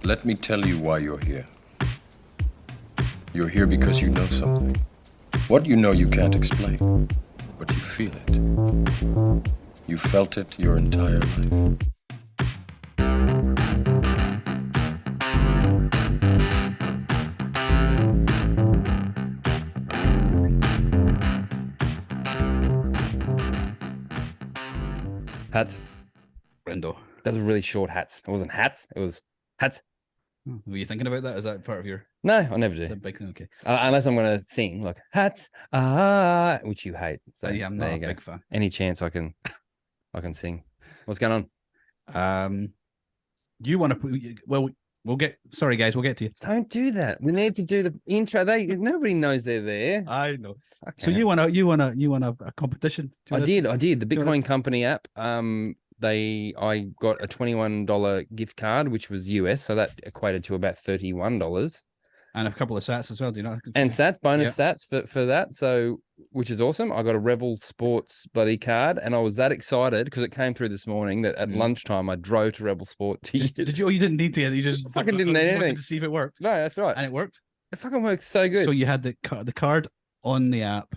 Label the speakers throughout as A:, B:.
A: Let me tell you why you're here. You're here because you know something. What you know you can't explain, but you feel it. You felt it your entire life.
B: Hats.
C: Brendo.
B: That was really short hats. It wasn't hats. It was hats.
C: Were you thinking about that? Is that part of your?
B: No, I never
C: Is
B: do.
C: that big thing? Okay.
B: Unless I'm going to sing like hats, which you hate. So
C: Yeah, I'm
B: there
C: not
B: you
C: a
B: go.
C: big fan.
B: Any chance I can sing. What's going on?
C: You want to? Well, we'll get. Sorry, guys, we'll get to you.
B: Don't do that. We need to do the intro. Nobody knows they're there.
C: I know.
B: Okay.
C: So you want a competition?
B: I did. The Bitcoin company app. I got a $21 gift card, which was US, so that equated to about $31.
C: And a couple of sats as well. Do you know?
B: And sats, bonus sats for that. So, which is awesome. I got a Rebel Sports bloody card, and I was that excited because it came through this morning that at lunchtime I drove to Rebel Sport.
C: Did you? Oh, you didn't need to. You just
B: fucking didn't need anything
C: to see if it worked.
B: No, that's right.
C: And it worked.
B: It fucking worked so good.
C: So you had the card on the app.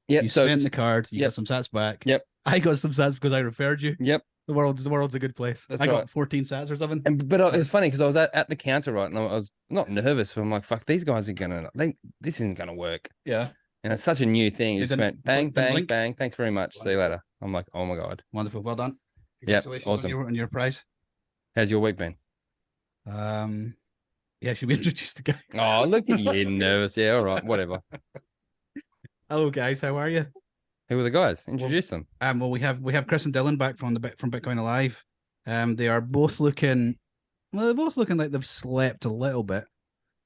B: Yep.
C: You spent the card. You got some sats back.
B: Yep.
C: I got some sats because I referred you.
B: Yep.
C: The world's a good place.
B: That's
C: I
B: right.
C: got 14 sats or something.
B: But it was funny because I was at the counter, right, and I was not nervous, but I'm like, fuck, these guys are this isn't gonna work.
C: Yeah.
B: And it's such a new thing. You just went bang, bang,
C: blink.
B: bang. Thanks very much. See you later. I'm like, oh my God.
C: Wonderful. Well done.
B: Yeah.
C: Congratulations
B: Awesome.
C: on your prize.
B: How's your week been?
C: Yeah, should we introduce the guy?
B: Oh, look at you, nervous. Yeah, all right, whatever.
C: Hello, guys. How are you?
B: Who are the guys? Introduce them.
C: Well, we have Chris and Dylan back from Bitcoin Alive. They are both looking. Well, they're both looking like they've slept a little bit.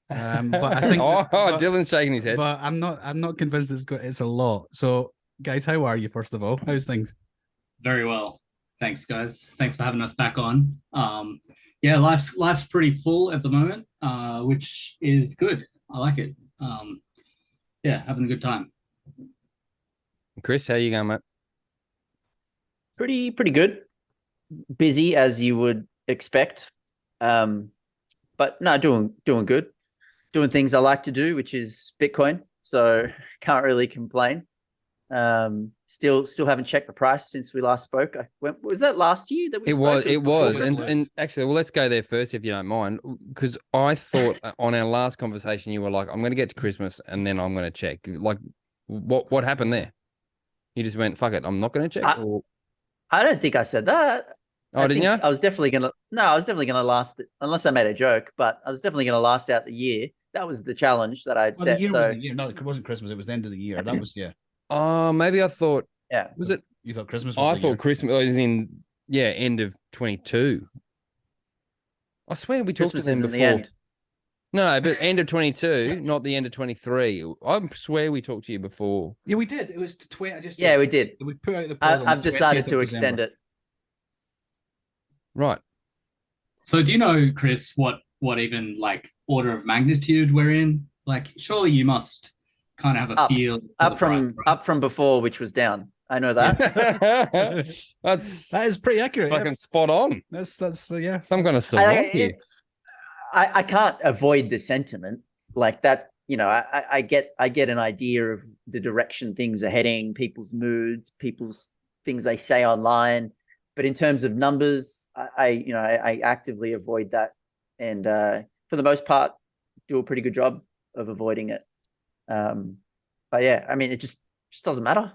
C: But I think.
B: Dylan's shaking his head.
C: But I'm not convinced it's a lot. So, guys, how are you? First of all, how's things?
D: Very well. Thanks, guys. Thanks for having us back on. Yeah, life's pretty full at the moment, which is good. I like it. Yeah, having a good time.
B: Chris, how you going, mate?
E: Pretty good. Busy as you would expect. But no, doing good. Doing things I like to do, which is Bitcoin. So can't really complain. Still haven't checked the price since we last spoke. Was that last year that we spoke?
B: It was. And actually, well, let's go there first if you don't mind, because I thought on our last conversation you were like, I'm going to get to Christmas and then I'm going to check. Like, what happened there? You just went, fuck it, I'm not going to check.
E: I don't think I said that.
B: Oh, didn't you?
E: I was definitely gonna last, unless I made a joke, but I was definitely gonna last out the year. That was the challenge that I had set. So
C: no, it wasn't Christmas. It was the end of the year. That was
B: Oh, maybe I thought.
E: Yeah.
B: Was it?
C: You thought Christmas?
B: I thought Christmas was in end of 22. I swear we talked to them before.
E: The end.
B: No, but end of 22, not the end of 23. I swear we talked to you before.
C: Yeah, we did. It was we
E: did.
C: We put out the.
E: I've decided to extend it.
B: Right.
D: So do you know, Chris, what even like order of magnitude we're in? Like, surely you must kind of have a feel.
E: Up from before, which was down. I know that.
C: That is pretty accurate.
B: Fucking spot on.
C: That's yeah.
B: Some kind of savant here.
E: I can't avoid the sentiment like that. You know, I get an idea of the direction things are heading, people's moods, people's things they say online. But in terms of numbers, I actively avoid that, and for the most part, do a pretty good job of avoiding it. But yeah, I mean, it just doesn't matter.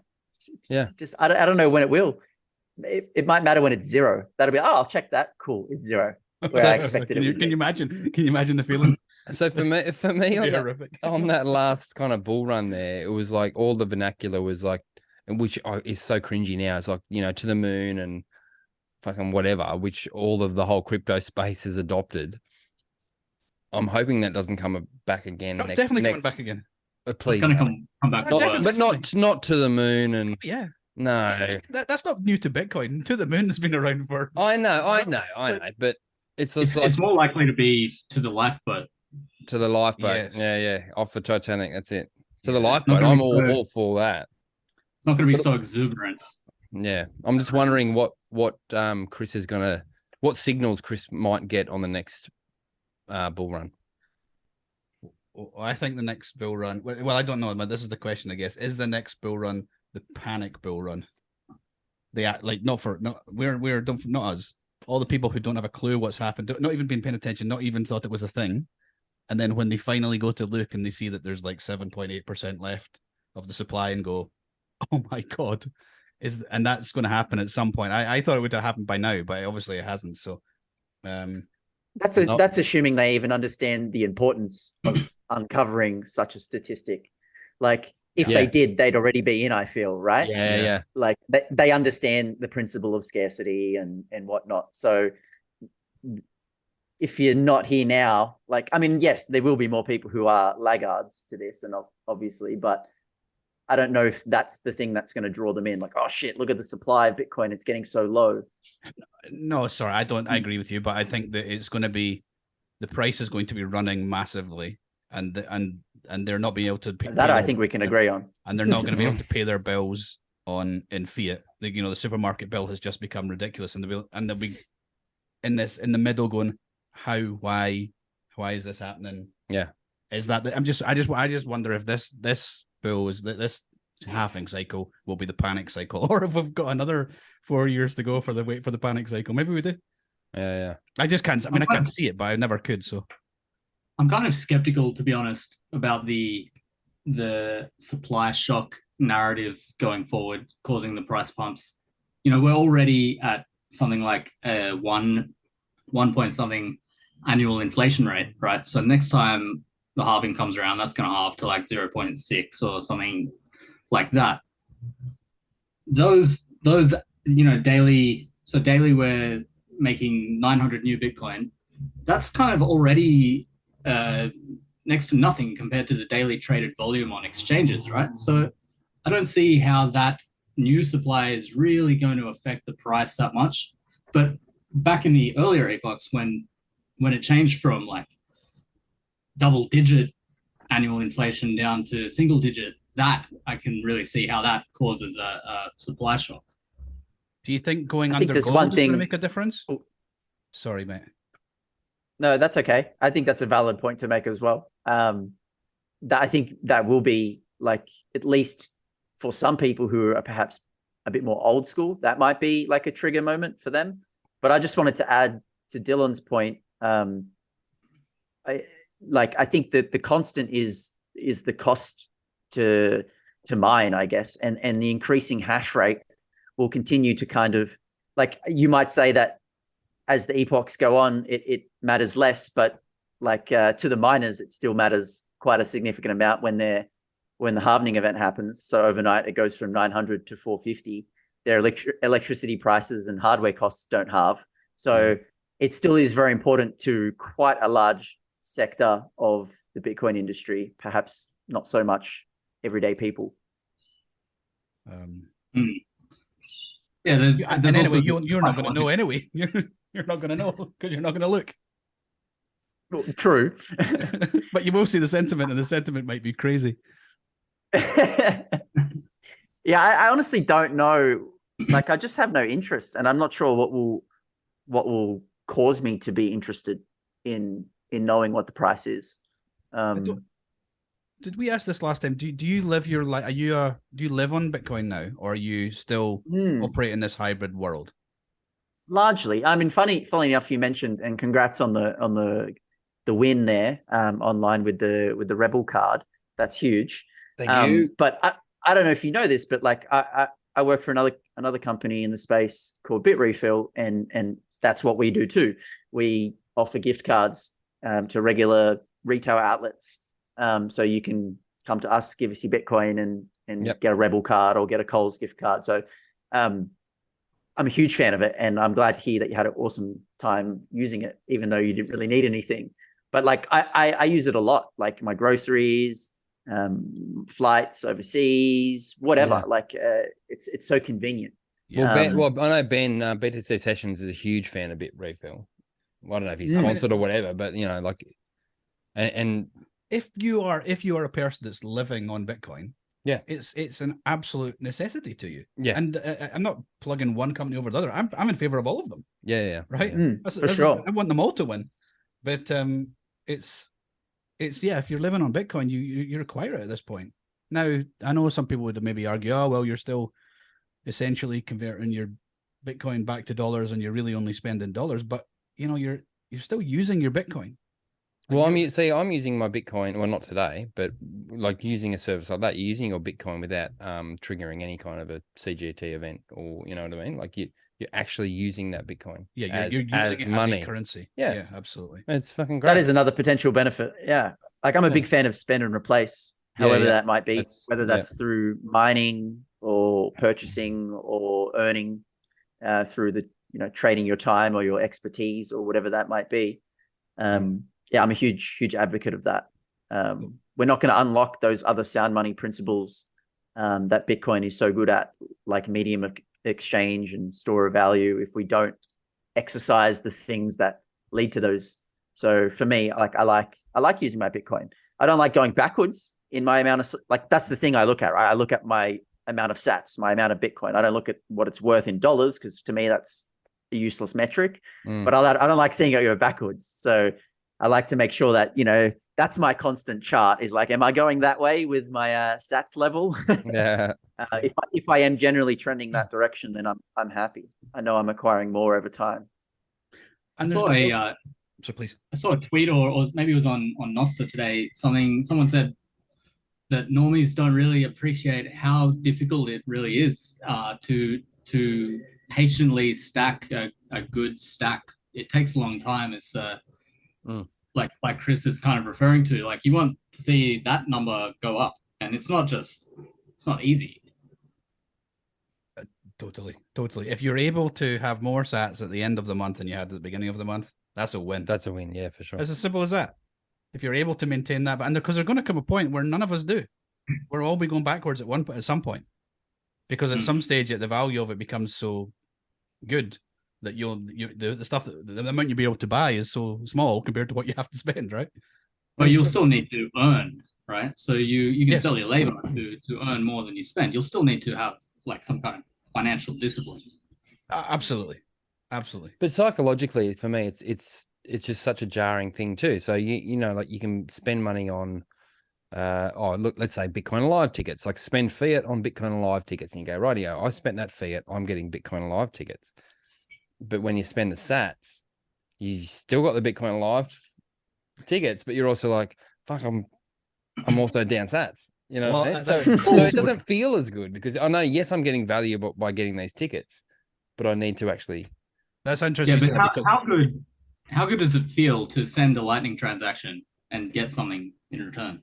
E: Just I don't know when it will. It might matter when it's zero. That'll be I'll check that. Cool, it's zero. Where I expected it.
C: Can you imagine the feeling?
B: So for me on that last kind of bull run there, it was like all the vernacular was like, which is so cringy now. It's like, to the moon and fucking whatever, which all of the whole crypto space has adopted. I'm hoping that doesn't come back again.
C: Definitely coming back again.
B: Please,
D: it's going to come back.
B: But not to the moon and
C: yeah.
B: No,
C: that's not new to Bitcoin. To the moon has been around for.
B: I know, but
D: it's more likely to be to the lifeboat.
B: To the lifeboat,
C: yes.
B: Yeah, off the Titanic. That's it. To the lifeboat, I'm all for that.
D: It's not going to be so exuberant.
B: Yeah, I'm just wondering what Chris is gonna, what signals Chris might get on the next bull run?
C: I think the next bull run. Well, I don't know, but this is the question, I guess. Is the next bull run the panic bull run? They act like not us. All the people who don't have a clue what's happened, not even been paying attention, not even thought it was a thing. And then when they finally go to look and they see that there's like 7.8% left of the supply and go, oh my God, and that's going to happen at some point. I thought it would have happened by now, but obviously it hasn't. So
E: that's assuming they even understand the importance of uncovering such a statistic. Like if they did, they'd already be in, I feel, right?
B: Yeah.
E: Like they understand the principle of scarcity and whatnot. So if you're not here now, like, I mean, yes, there will be more people who are laggards to this, and obviously, but I don't know if that's the thing that's going to draw them in. Like, oh shit, look at the supply of Bitcoin; it's getting so low.
C: No, sorry, I agree with you, but I think that it's going to be, the price is going to be running massively, and they're not being able to pay
E: that. I think we can agree on,
C: and they're not going to be able to pay their bills in fiat. The supermarket bill has just become ridiculous, and they'll be in the middle going, how, why is this happening?
B: Yeah,
C: is that I just wonder if this bull is this halving cycle will be the panic cycle, or if we've got another 4 years to go for the panic cycle. Maybe we do.
B: Yeah.
C: I just can't. I mean, I can't see it, but I never could. So
D: I'm kind of skeptical, to be honest, about the supply shock narrative going forward, causing the price pumps. We're already at something like a 1 point something annual inflation rate, right? So next time the halving comes around, that's going to halve to like 0.6 or something like that. Those daily we're making 900 new Bitcoin. That's kind of already next to nothing compared to the daily traded volume on exchanges, right? So I don't see how that new supply is really going to affect the price that much. But back in the earlier epochs, when it changed from like double-digit annual inflation down to single-digit, that I can really see how that causes a supply shock.
C: Do you think going under gold is going to make a difference? Oh, sorry, mate.
E: No, that's okay. I think that's a valid point to make as well. That I think that will be, like, at least for some people who are perhaps a bit more old school, that might be like a trigger moment for them. But I just wanted to add to Dylan's point. I think that the constant is the cost to mine, I guess, and the increasing hash rate will continue to kind of, like, you might say that as the epochs go on, it matters less, but like to the miners, it still matters quite a significant amount when the halvening event happens. So overnight, it goes from 900 to 450. Their electricity prices and hardware costs don't halve. So it still is very important to quite a large sector of the Bitcoin industry, perhaps not so much everyday people.
D: Yeah, there's
C: anyway, you're not going to know anyway. You're not going to know because you're not going to look.
E: Well, true.
C: But you will see the sentiment, and the sentiment might be crazy.
E: Yeah, I honestly don't know. Like, I just have no interest, and I'm not sure what will cause me to be interested in knowing what the price is.
C: Did we ask this last time? Do you live your life? Do you live on Bitcoin now, or are you still operate in this hybrid world?
E: Largely, I mean, funny enough, you mentioned, and congrats on the win there online with the Rebel card. That's huge.
B: Thank you.
E: But I don't know if you know this, but like I work for another company in the space called BitRefill, and that's what we do too. We offer gift cards to regular retail outlets. So you can come to us, give us your Bitcoin, and get a Rebel card or get a Coles gift card. So I'm a huge fan of it, and I'm glad to hear that you had an awesome time using it, even though you didn't really need anything. But like I use it a lot, like my groceries, flights overseas, whatever. Yeah. Like it's so convenient.
B: Well, I know Ben BTC Sessions is a huge fan of BitRefill. I don't know if he's sponsored or whatever, but like, and
C: if you are a person that's living on Bitcoin, it's an absolute necessity to you. Yeah, and I'm not plugging one company over the other. I'm in favor of all of them.
B: Yeah.
C: Right.
E: For sure.
C: I want them all to win. But it's yeah, if you're living on Bitcoin, you require it at this point. Now, I know some people would maybe argue, oh, well, you're still essentially converting your Bitcoin back to dollars and you're really only spending dollars, but you know, you're still using your Bitcoin.
B: Well, I'm using my Bitcoin. Well, not today, but like using a service like that, you're using your Bitcoin without triggering any kind of a CGT event, or you know what I mean. Like you're actually using that Bitcoin.
C: Yeah, you're using it
B: money.
C: as a currency.
B: Yeah,
C: absolutely.
B: It's fucking great.
E: That is another potential benefit. Yeah, like I'm a big fan of spend and replace, however that might be, whether that's through mining or purchasing or earning through the trading your time or your expertise or whatever that might be. Yeah, I'm a huge advocate of that. We're not going to unlock those other sound money principles that Bitcoin is so good at, like medium of exchange and store of value, if we don't exercise the things that lead to those. So for me, I like using my Bitcoin. I don't like going backwards in my amount of, like, that's the thing I look at, right? I look at my amount of sats, my amount of Bitcoin. I don't look at what it's worth in dollars, because to me that's a useless metric. But I don't like seeing it go backwards. So I like to make sure that, that's my constant chart, is like, am I going that way with my sats level?
B: Yeah.
E: If I am generally trending that direction, then I'm happy. I know I'm acquiring more over time.
D: And
C: so please.
D: I saw a tweet, or maybe it was on Nostr today. Someone said that normies don't really appreciate how difficult it really is to patiently stack a good stack. It takes a long time. It's like Chris is kind of referring to, like, you want to see that number go up, and it's not easy.
C: Totally. If you're able to have more sats at the end of the month than you had at the beginning of the month, that's a win.
B: That's a win, yeah, for sure.
C: It's as simple as that. If you're able to maintain that, and because there's going to come a point where none of us do, we'll all be going backwards at some point, because at some stage the value of it becomes so good that the stuff the amount you'll be able to buy is so small compared to what you have to spend, right?
D: But you'll still need to earn, right? So you can sell your labor to earn more than you spend. You'll still need to have like some kind of financial discipline.
C: Absolutely.
B: But psychologically, for me, it's just such a jarring thing too. So like you can spend money on let's say Bitcoin Alive tickets, like spend fiat on Bitcoin Alive tickets, and you go, rightio, I spent that fiat, I'm getting Bitcoin Alive tickets. But when you spend the sats, you still got the Bitcoin Alive tickets, but you're also like, fuck, I'm also down sats. So it doesn't feel as good, because I know, yes, I'm getting value by getting these tickets, but I need to actually.
C: That's interesting.
D: Yeah, but how good does it feel to send a Lightning transaction and get something in return?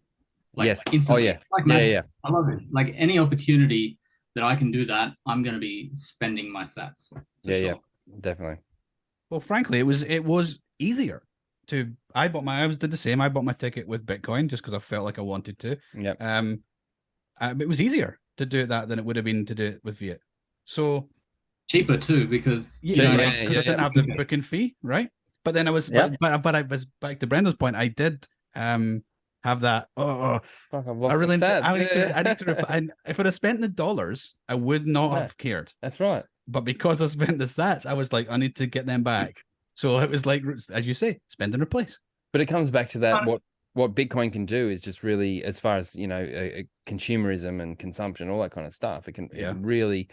D: Like,
B: yes.
D: Instantly.
B: Oh yeah.
D: Like,
B: Yeah.
D: I love it. Like, any opportunity that I can do that, I'm going to be spending my sats.
B: Yeah, definitely.
C: Well, frankly, it was easier to. I did the same. I bought my ticket with Bitcoin just because I felt like I wanted to.
B: Yeah.
C: It was easier to do that than it would have been to do it with fiat. So
D: cheaper too, because
C: I didn't have the booking fee, right? But then I was, but I was, back to Brendo's point, I did have that. I really, I need to. If I'd have spent the dollars, I would not have cared.
B: That's right.
C: But because I spent the sats, I was like, I need to get them back. So it was like, as you say, spend and replace.
B: But it comes back to that. What Bitcoin can do is just really, as far as consumerism and consumption, all that kind of stuff. It can really.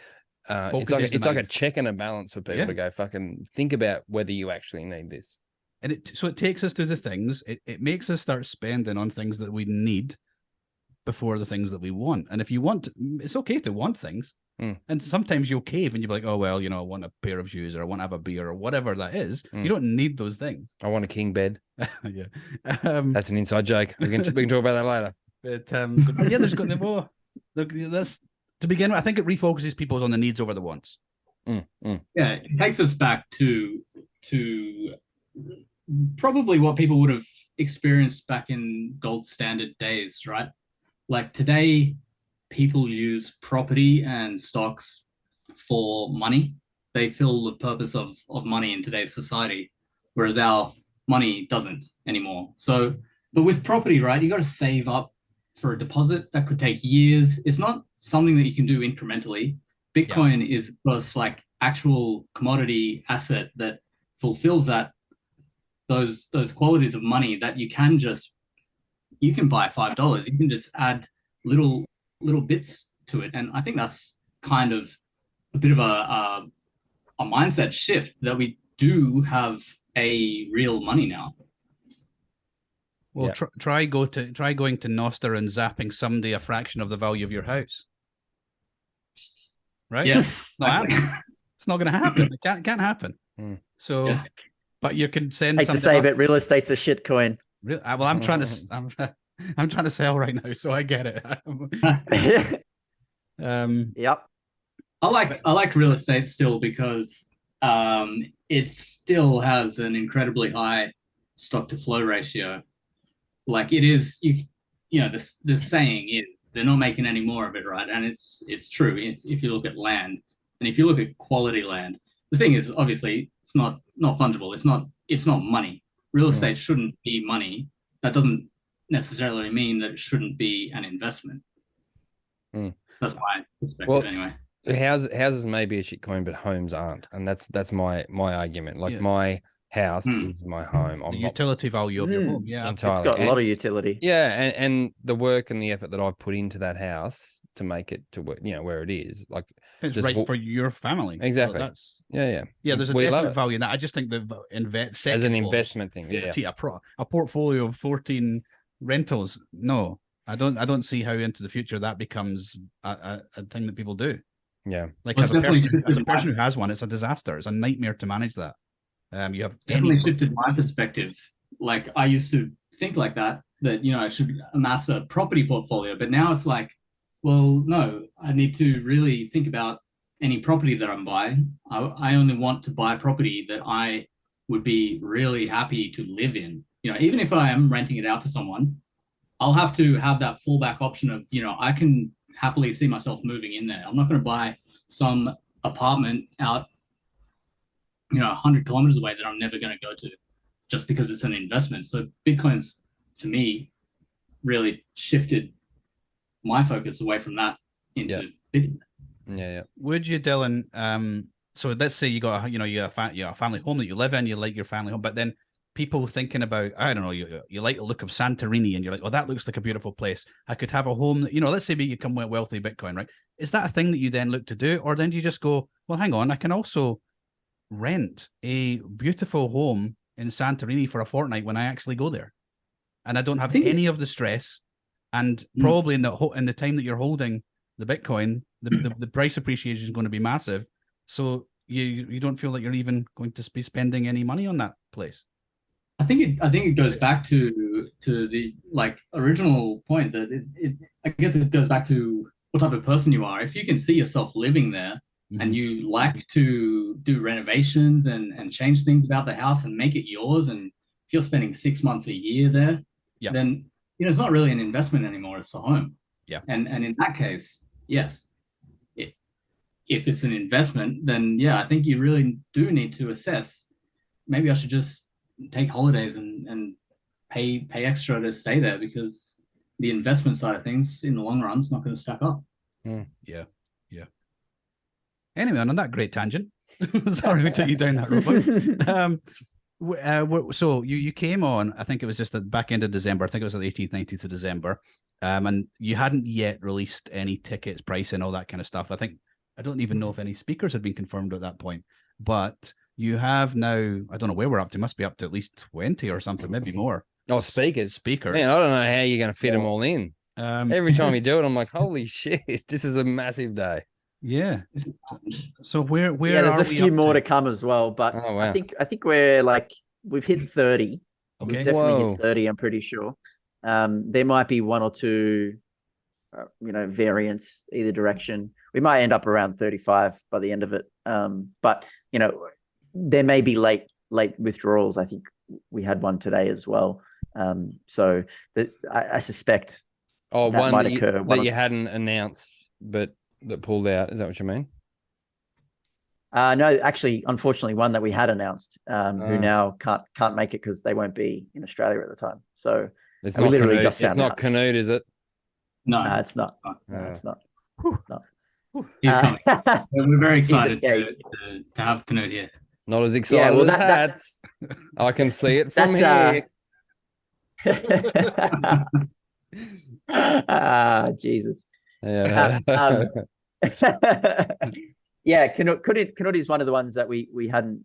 B: It's like a check and a balance for people to go fucking think about whether you actually need this.
C: And so it takes us to the things. It makes us start spending on things that we need before the things that we want. And if you want, it's okay to want things. And sometimes you'll cave and you'll be like, oh, well, I want a pair of shoes, or I want to have a beer, or whatever that is. You don't need those things.
B: I want a king bed.
C: Yeah.
B: That's an inside joke. We can talk about that later.
C: But there's got the more. That's to begin with. I think it refocuses people on the needs over the wants.
D: Yeah, it takes us back to probably what people would have experienced back in gold standard days, right? Like, today, people use property and stocks for money. They fill the purpose of money in today's society, whereas our money doesn't anymore. So, but with property, right, you got to save up for a deposit that could take years. It's not something that you can do incrementally. Bitcoin is just like actual commodity asset that fulfills that those qualities of money that you can buy $5. You can just add little bits to it, and I think that's kind of a bit of a mindset shift that we do have a real money now.
C: Well, try going to Nostr and zapping someday a fraction of the value of your house. Right?
D: Yeah,
C: it's not going to happen. It can't happen. So, but you can send.
E: Hate to say it, real estate's a shit coin.
C: Well, I'm trying to. I'm trying to sell right now, so I get it.
E: Yep.
D: I like real estate still because it still has an incredibly high stock to flow ratio. Like it is, you know, the saying is they're not making any more of it, right? And it's true if you look at land, and if you look at quality land. The thing is, obviously, it's not fungible. It's not money. Real estate shouldn't be money. That doesn't necessarily mean that it shouldn't be an investment. That's my perspective, anyway.
B: Houses may be a shitcoin, but homes aren't, and that's my argument. Like my house is my home.
C: The utility value of your home,
B: entirely.
E: It's got a lot of utility.
B: Yeah, and the work and the effort that I've put into that house to make it to where it is, like
C: it's just right for your family.
B: Exactly.
C: So that's
B: yeah.
C: There's a definite value in that. I just think that
B: as an investment thing,
C: a portfolio of 14 rentals. No, I don't see how into the future that becomes a thing that people do.
B: Yeah,
C: like as a person who has one, it's a disaster. It's a nightmare to manage that. You have
D: definitely shifted my perspective. Like I used to think like that I should amass a property portfolio, but now it's like, well, no, I need to really think about any property that I'm buying. I only want to buy property that I would be really happy to live in. You know, even if I am renting it out to someone, I'll have to have that fallback option of, I can happily see myself moving in there. I'm not going to buy some apartment out 100 kilometers away that I'm never going to go to just because it's an investment. So Bitcoin's, to me, really shifted my focus away from that into Bitcoin.
B: Yeah.
C: Would you, Dylan? So let's say you got a family home that you live in, you like your family home, but then people thinking about, I don't know, you like the look of Santorini and you're like, oh, that looks like a beautiful place. I could have a home that, let's say you become wealthy Bitcoin, right? Is that a thing that you then look to do? Or then do you just go, well, hang on, I can also rent a beautiful home in Santorini for a fortnight when I actually go there, and I don't have any of the stress, and probably in the time that you're holding the Bitcoin, the price appreciation is going to be massive, so you don't feel like you're even going to be spending any money on that place.
D: I think it goes back to the original point that I guess it goes back to what type of person you are. If you can see yourself living there, and you like to do renovations and change things about the house and make it yours, and if you're spending 6 months a year there, then it's not really an investment anymore, it's a home. And in that case, yes, if it's an investment, then I think you really do need to assess, maybe I should just take holidays and pay extra to stay there, because the investment side of things in the long run is not going to stack up.
C: Anyway, on that great tangent, sorry we took you down that road. So you came on, I think it was just at the back end of December. I think it was the 18th, 19th of December. And you hadn't yet released any tickets, pricing, all that kind of stuff. I don't even know if any speakers had been confirmed at that point. But you have now, I don't know where we're up to, must be up to at least 20 or something, maybe more.
B: Oh, speakers.
C: Man,
B: I don't know how you're going to fit them all in. Every time you do it, I'm like, holy shit, this is a massive day.
C: Yeah. So where
E: there's a few more to come as well, but I think we're we've hit 30.
C: Okay.
E: We've definitely hit 30, I'm pretty sure. There might be one or two variants either direction. We might end up around 35 by the end of it. But there may be late withdrawals. I think we had one today as well. So I suspect
B: one might occur. That you hadn't announced, but that pulled out. Is that what you mean?
E: No, actually, unfortunately, one that we had announced, who now can't make it because they won't be in Australia at the time. So
B: it's
E: we literally just found out.
B: It's not Canute, is it?
D: No,
E: it's not. No, it's not.
D: He's coming. We're very excited to have Canute here.
B: Not as excited
E: well,
B: as hats. I can see it from here.
E: Jesus.
B: Yeah.
E: Yeah, Canut is one of the ones that we hadn't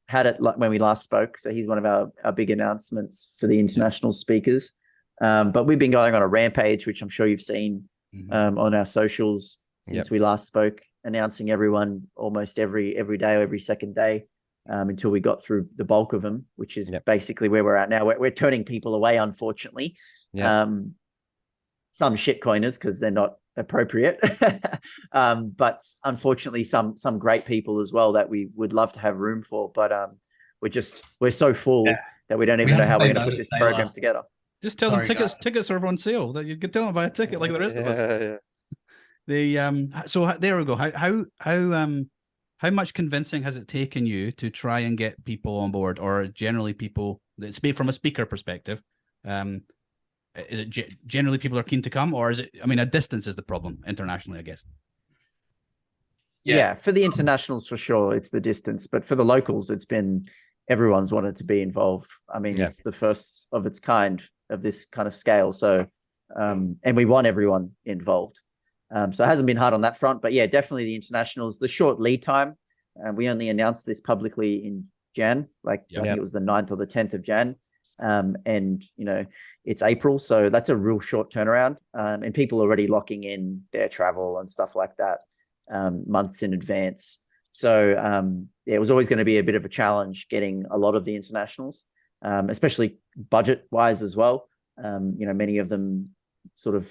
E: had it like when we last spoke. So he's one of our big announcements for the international speakers. But we've been going on a rampage, which I'm sure you've seen on our socials since we last spoke, announcing everyone almost every day or every second day until we got through the bulk of them, which is basically where we're at now. We're turning people away, unfortunately. Some shitcoiners because they're not appropriate, but unfortunately some great people as well that we would love to have room for. But we're so full that we don't even know how we're going to put this program together.
C: Just tell them tickets are on sale. That you can tell them buy a ticket like the rest of us. So there we go. How much convincing has it taken you to try and get people on board, or generally people that speak from a speaker perspective? Is it generally people are keen to come, or is it? I mean, a distance is the problem internationally, I guess.
E: Yeah, for the internationals for sure, it's the distance, but for the locals, it's been everyone's wanted to be involved. I mean, it's the first of its kind of this kind of scale. So, and we want everyone involved. So it hasn't been hard on that front, but yeah, definitely the internationals, the short lead time. We only announced this publicly in Jan, I think it was the 9th or the 10th of Jan. And it's April, so that's a real short turnaround. And people are already locking in their travel and stuff like that months in advance. So it was always going to be a bit of a challenge getting a lot of the internationals, especially budget wise as well. Many of them sort of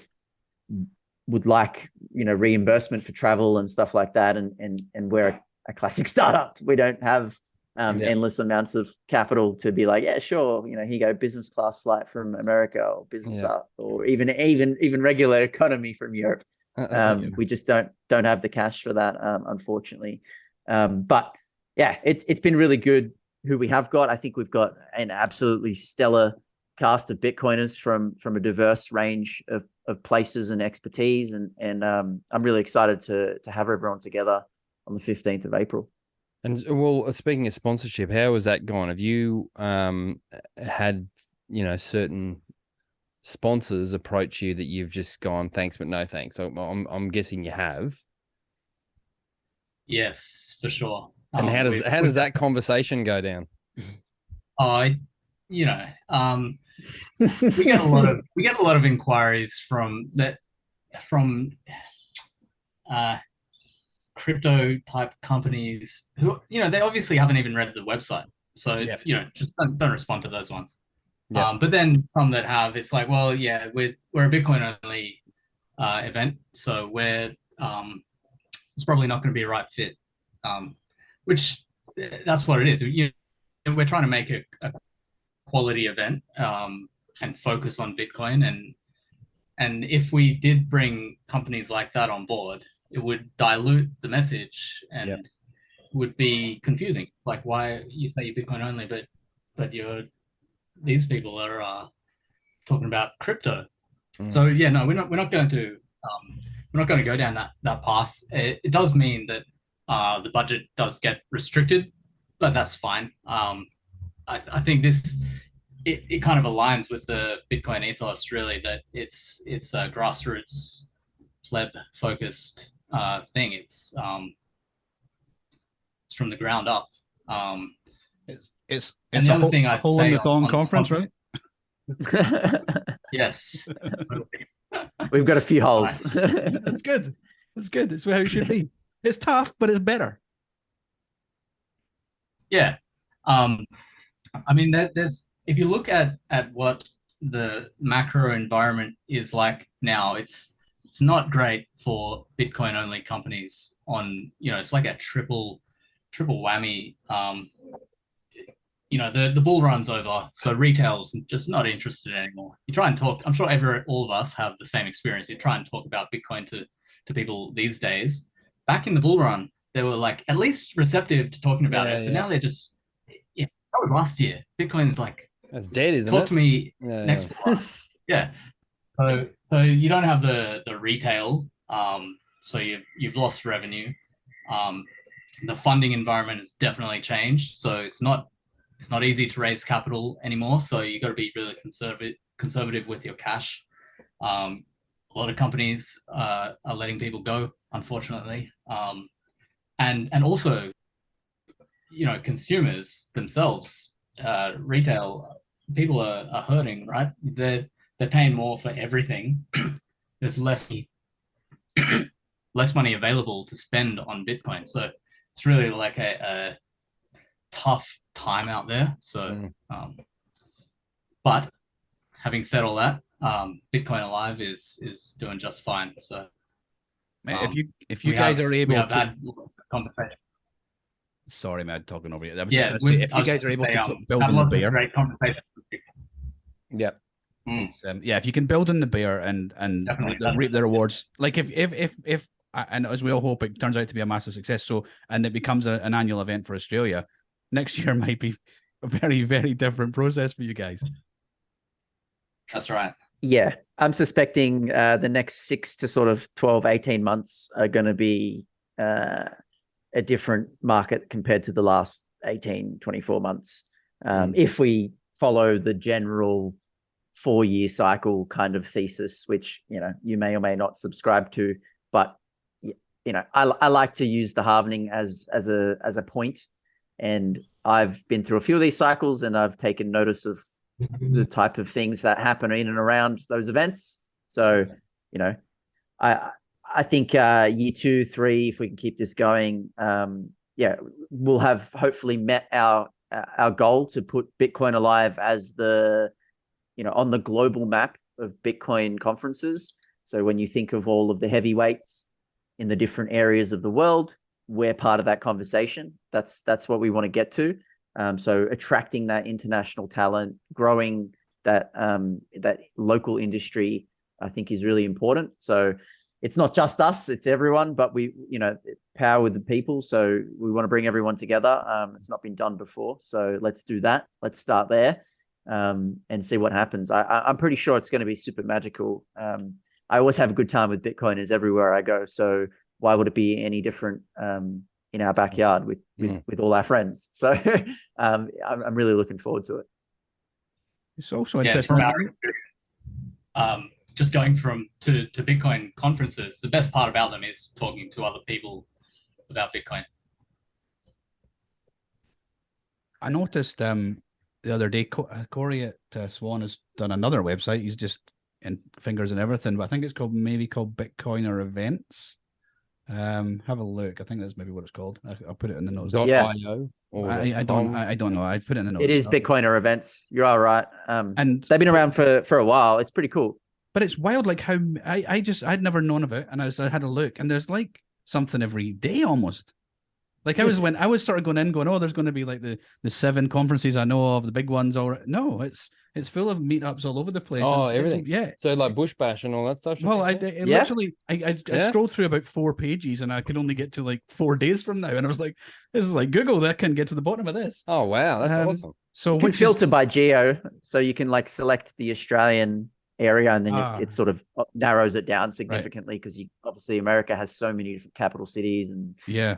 E: would like reimbursement for travel and stuff like that, and we're a classic startup. We don't have endless amounts of capital to be like, yeah, sure, here you go, business class flight from America, or business or even regular economy from Europe. We just don't have the cash for that, unfortunately. But yeah, it's been really good who we have got. I think we've got an absolutely stellar cast of Bitcoiners from a diverse range of places and expertise, and I'm really excited to have everyone together on the 15th of April.
B: And well, speaking of sponsorship, how has that gone? Have you had certain sponsors approach you that you've just gone thanks but no thanks? So I'm guessing you have.
D: Yes, for sure.
B: And how does that conversation go down?
D: We get a lot of inquiries from crypto type companies who they obviously haven't even read the website, so just don't respond to those ones. But then some that have, it's like, well, yeah, we're a Bitcoin only event, so we're it's probably not going to be a right fit, which that's what it is. We're trying to make a quality event and focus on Bitcoin, and if we did bring companies like that on board, it would dilute the message and would be confusing. It's like, why you say you're Bitcoin only, but these people are talking about crypto. So yeah, no, we're not going to go down that path. It does mean that the budget does get restricted, but that's fine. I think it kind of aligns with the Bitcoin ethos, really, that it's a grassroots pleb focused thing. It's from the ground up.
C: It's
D: and the other thing I'd
C: hole
D: say
C: in the thong conference, right?
D: Yes.
E: We've got a few holes.
D: Nice.
C: That's good. That's good. That's how it should be. It's tough, but it's better.
D: Yeah. I mean, there's if you look at what the macro environment is like now, it's not great for Bitcoin only companies. It's like a triple whammy. The bull run's over, so retail's just not interested anymore. You try and talk, I'm sure all of us have the same experience. You try and talk about Bitcoin to people these days. Back in the bull run, they were like at least receptive to talking about it, but now they're just, that was last year. Bitcoin's like,
B: that's dead, isn't it?
D: Talk to me next month. Yeah. So you don't have the retail, so you've lost revenue. the funding environment has definitely changed. So it's not easy to raise capital anymore. So you got to be really conservative with your cash. A lot of companies are letting people go, unfortunately, and also, you know, consumers themselves, retail people are hurting, right? They're paying more for everything. There's less money available to spend on Bitcoin, so it's really like a tough time out there. So, but having said all that, Bitcoin Alive is doing just fine. So,
C: if you guys are able to
D: had conversation.
C: Sorry, man, talking over you. I was just going to say, if you guys are able to build in the bear,
D: great conversation.
B: Yeah.
C: Yeah, if you can build in the bear and reap the rewards, like if and as we all hope, it turns out to be a massive success. So, and it becomes an annual event for Australia, next year might be a very, very different process for you guys.
D: That's right.
E: Yeah, I'm suspecting the next 6 to sort of 12, 18 months are going to be a different market compared to the last 18, 24 months. If we follow the general 4-year cycle kind of thesis, which, you know, you may or may not subscribe to, but, you know, I like to use the halvening as a point. And I've been through a few of these cycles, and I've taken notice of the type of things that happen in and around those events. So, you know, I think year 2, 3, if we can keep this going, we'll have hopefully met our goal to put Bitcoin Alive as the, you know, on the global map of Bitcoin conferences. So when you think of all of the heavyweights in the different areas of the world, we're part of that conversation. That's what we want to get to. So attracting that international talent, growing that local industry, I think is really important. So it's not just us, it's everyone, but we, you know, power with the people. So we want to bring everyone together. It's not been done before. So let's do that. Let's start there and see what happens. I'm pretty sure it's going to be super magical. I always have a good time with Bitcoiners everywhere I go. So why would it be any different in our backyard with all our friends? So I'm really looking forward to it.
C: It's also interesting.
D: From our experience, just going to Bitcoin conferences, the best part about them is talking to other people about Bitcoin.
C: I noticed the other day, Corey at Swan has done another website. He's just in fingers and everything, but I think it's called Bitcoiner Events. Have a look. I think that's maybe what it's called. I'll put it in the notes.
B: .io
C: I don't know. I put it in the notes.
E: It is Bitcoiner Events. You're all right. And they've been around for a while. It's pretty cool.
C: But it's wild, like how I'd never known of it, and I had a look, and there's like something every day almost. Like I was sort of going, oh, there's going to be like the 7 conferences I know of, the big ones. No, it's full of meetups all over the place.
B: Oh, everything.
C: Yeah.
B: So like Bush Bash and all that stuff.
C: Well, literally, I scrolled through about 4 pages, and I could only get to like 4 days from now, and I was like, this is like Google. That can get to the bottom of this.
B: Oh wow, that's awesome.
E: So you can filter by geo, so you can like select the Australian area, and then it sort of narrows it down significantly, because obviously America has so many different capital cities and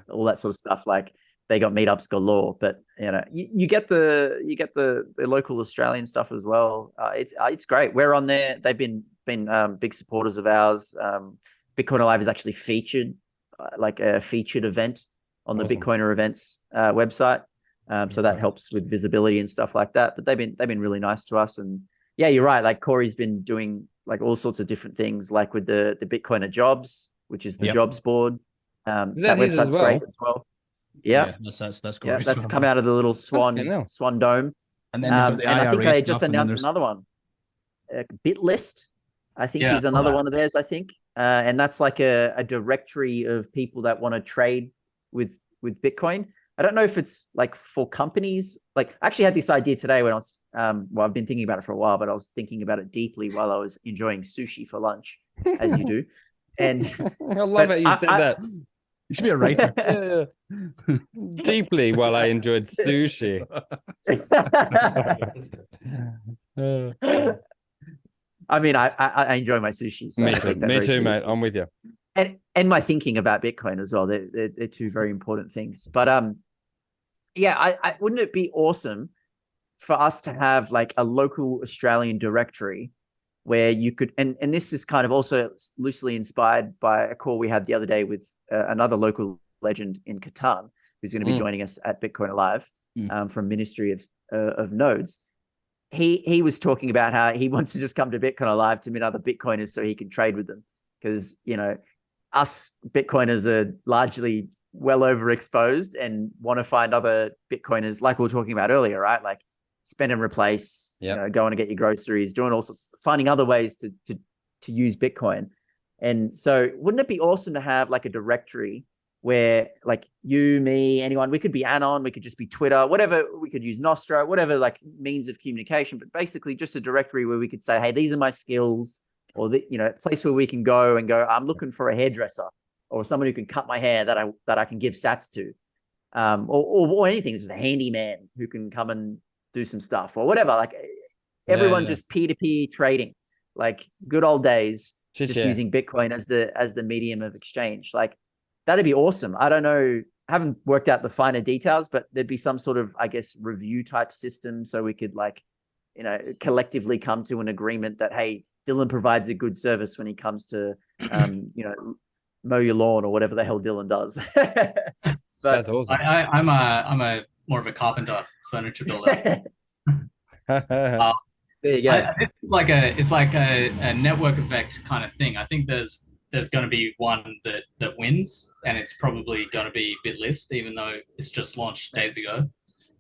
E: all that sort of stuff. Like they got meetups galore, but you know, you get the local Australian stuff as well. It's great. We're on there. They've been big supporters of ours. Bitcoin Alive is actually featured, like a featured event on the Bitcoiner Events website. So that helps with visibility and stuff like that. But they've been really nice to us. And yeah, you're right. Like Corey's been doing like all sorts of different things, like with the Bitcoiner jobs, which is the jobs board. That website's great as well. Yeah,
C: that's
E: cool. Yeah, that's come out of the little Swan Dome.
C: And then
E: and I think they just announced another one. Bitlist, I think, is another one of theirs. I think, and that's like a directory of people that want to trade with Bitcoin. I don't know if it's like for companies. Like, I actually had this idea today when I was, I've been thinking about it for a while, but I was thinking about it deeply while I was enjoying sushi for lunch, as you do. And
B: I love it. You said that.
C: You should be a writer.
B: Deeply while I enjoyed sushi.
E: I mean, I enjoy my sushi. So
B: me too, mate. I'm with you.
E: and my thinking about Bitcoin as well. They're two very important things. But yeah, I wouldn't it be awesome for us to have like a local Australian directory where you could, and this is kind of also loosely inspired by a call we had the other day with another local legend in Qatar, who's going to be joining us at Bitcoin Alive from Ministry of Nodes. He was talking about how he wants to just come to Bitcoin Alive to meet other Bitcoiners so he can trade with them. Because, you know, us Bitcoiners are largely well overexposed and want to find other Bitcoiners, like we were talking about earlier, right? Like spend and replace, you know, going to get your groceries, doing all sorts, finding other ways to use Bitcoin. And so wouldn't it be awesome to have like a directory where like you, me, anyone, we could be Anon, we could just be Twitter, whatever, we could use Nostra, whatever like means of communication, but basically just a directory where we could say, hey, these are my skills, or the, you know, a place where we can go and go, I'm looking for a hairdresser or someone who can cut my hair that I can give sats to, or anything, just a handyman who can come and do some stuff or whatever. Like everyone just peer-to-peer trading, like good old days, just using Bitcoin as the medium of exchange. Like that'd be awesome. I don't know, I haven't worked out the finer details, but there'd be some sort of, I guess, review type system so we could like, you know, collectively come to an agreement that, hey, Dylan provides a good service when he comes to, you know, mow your lawn or whatever the hell Dylan does.
B: That's awesome.
D: I'm a more of a carpenter, furniture builder.
E: There you go.
D: It's like a network effect kind of thing. I think there's going to be one that wins, and it's probably going to be BitList, even though it's just launched days ago.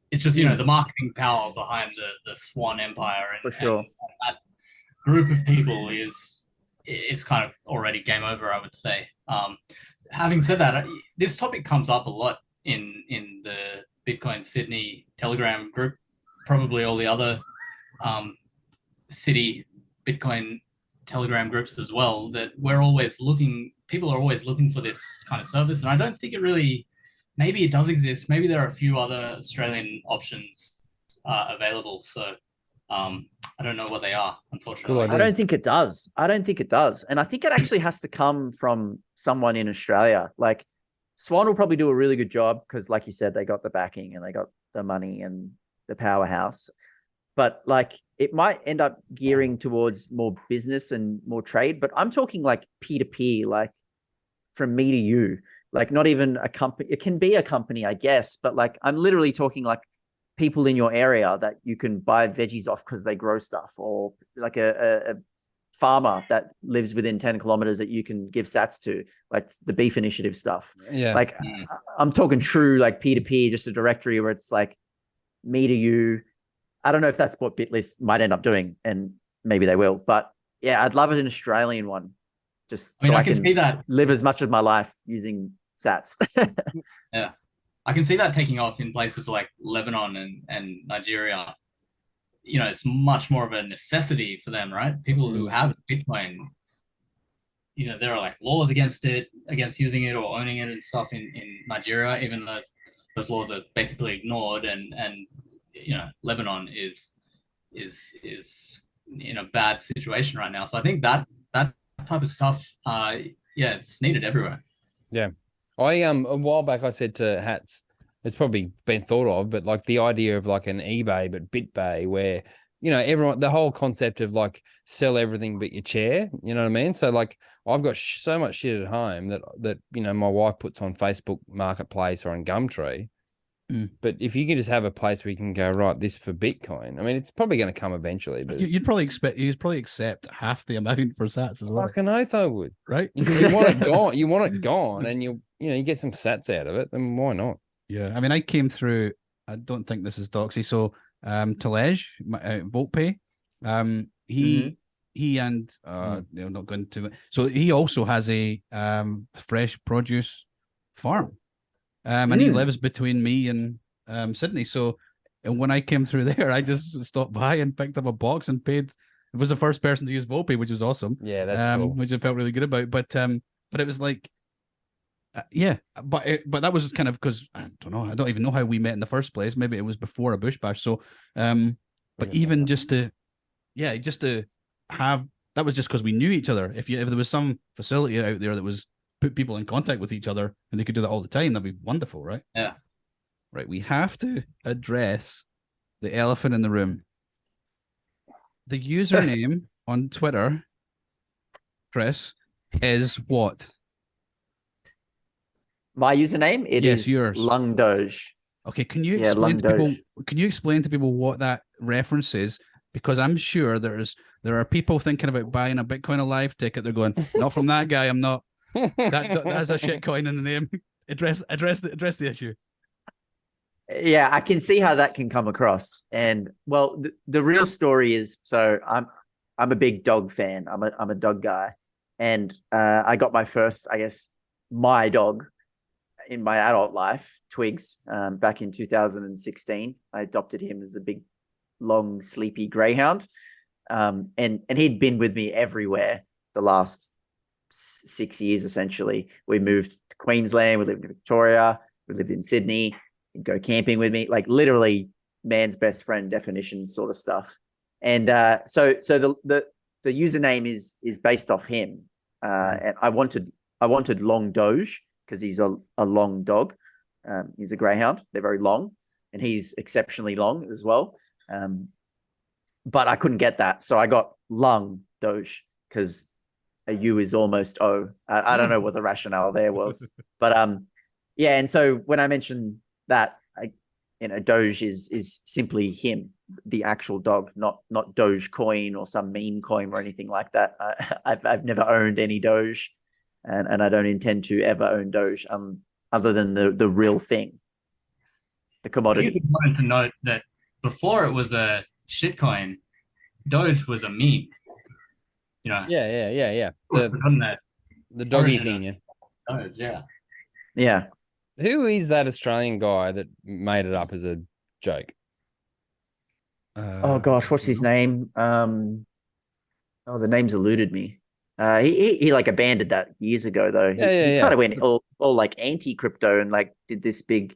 D: It's just, you know, the marketing power behind the Swan Empire, and,
E: for sure.
D: and that group of people is kind of already game over, I would say. Having said that, this topic comes up a lot in the Bitcoin Sydney Telegram group, probably all the other city Bitcoin Telegram groups as well, that people are always looking for this kind of service. And I don't think it really, maybe it does exist. Maybe there are a few other Australian options available. So I don't know what they are, unfortunately.
E: I don't think it does. And I think it actually has to come from someone in Australia. Like Swan will probably do a really good job because, like you said, they got the backing and they got the money and the powerhouse. But like it might end up gearing towards more business and more trade. But I'm talking like peer-to-peer, like from me to you, like not even a company. It can be a company, I guess, but like I'm literally talking like people in your area that you can buy veggies off because they grow stuff, or like a farmer that lives within 10 kilometers that you can give sats to, like the beef initiative stuff.
B: Yeah.
E: Like I'm talking true, like peer-to-peer, just a directory where it's like me to you. I don't know if that's what BitList might end up doing, and maybe they will, but yeah, I'd love an Australian one, just I can
D: see that
E: live as much of my life using sats.
D: Yeah. I can see that taking off in places like Lebanon and Nigeria. You know, it's much more of a necessity for them, right? People who have Bitcoin, you know, there are like laws against using it or owning it and stuff in Nigeria, even though those laws are basically ignored, and you know, Lebanon is in a bad situation right now. So I think that type of stuff, it's needed everywhere.
B: Yeah. I a while back I said to Hats, it's probably been thought of, but like the idea of like an eBay but BitBay, where, you know, the whole concept of like sell everything but your chair, you know what I mean? So like I've got so much shit at home that you know my wife puts on Facebook Marketplace or on Gumtree. But if you can just have a place where you can go, right, this for Bitcoin, I mean, it's probably going to come eventually. But you'd probably accept half the amount for sats as well. Fucking oath I would, right? You want it gone. You want it gone, and you get some sats out of it. Then why not? Yeah, I mean, I came through. I don't think this is doxy. So, Talej, VoltPay, he and not going to it. So he also has a fresh produce farm. And he lives between me and Sydney. So when I came through there, I just stopped by and picked up a box and paid. It was the first person to use VoltPay, which was awesome. Yeah, that's cool. Which I felt really good about. But it was like, but that was kind of because I don't know. I don't even know how we met in the first place. Maybe it was before a bush bash. So, but even just to have, that was just because we knew each other. If there was some facility out there that was
C: put people in contact with each other, and they could do that all the time. That'd be wonderful, right?
D: Yeah.
C: Right. We have to address the elephant in the room. The username on Twitter, Chris, is what?
E: My username? It
C: Yes,
E: is
C: yours.
E: Lung Doge.
C: Okay, can you
E: Yeah,
C: explain
E: Lung
C: to people?
E: Doge.
C: Can you explain to people what that reference is? Because I'm sure there are people thinking about buying a Bitcoin Alive ticket. They're going, not from that guy. I'm not. That's a shit coin in the name. Address the issue.
E: Yeah, I can see how that can come across. And well, the real story is, so I'm a big dog fan. I'm a dog guy, and I got my first, I guess, my dog in my adult life, Twigs, back in 2016. I adopted him as a big, long, sleepy greyhound, and he'd been with me everywhere the last 6 years. Essentially, we moved to Queensland, we lived in Victoria, we lived in Sydney. He'd go camping with me, like literally man's best friend definition sort of stuff. And so the username is based off him. And I wanted Long Doge because he's a long dog. He's a greyhound. They're very long, and he's exceptionally long as well. But I couldn't get that, so I got Lung Doge because a U is almost O. I don't know what the rationale there was, but yeah. And so when I mentioned that, Doge is simply him, the actual dog, not Dogecoin or some meme coin or anything like that. I've never owned any Doge, and I don't intend to ever own Doge, other than the real thing, the commodity.
D: It's important to note that before it was a shitcoin, Doge was a meme. You know.
B: Yeah. The doggy thing, yeah.
D: Doge, yeah.
E: Yeah.
B: Who is that Australian guy that made it up as a joke?
E: Oh gosh, what's his name? The name's eluded me. He like abandoned that years ago though. He kind of went all like anti-crypto and like did this big,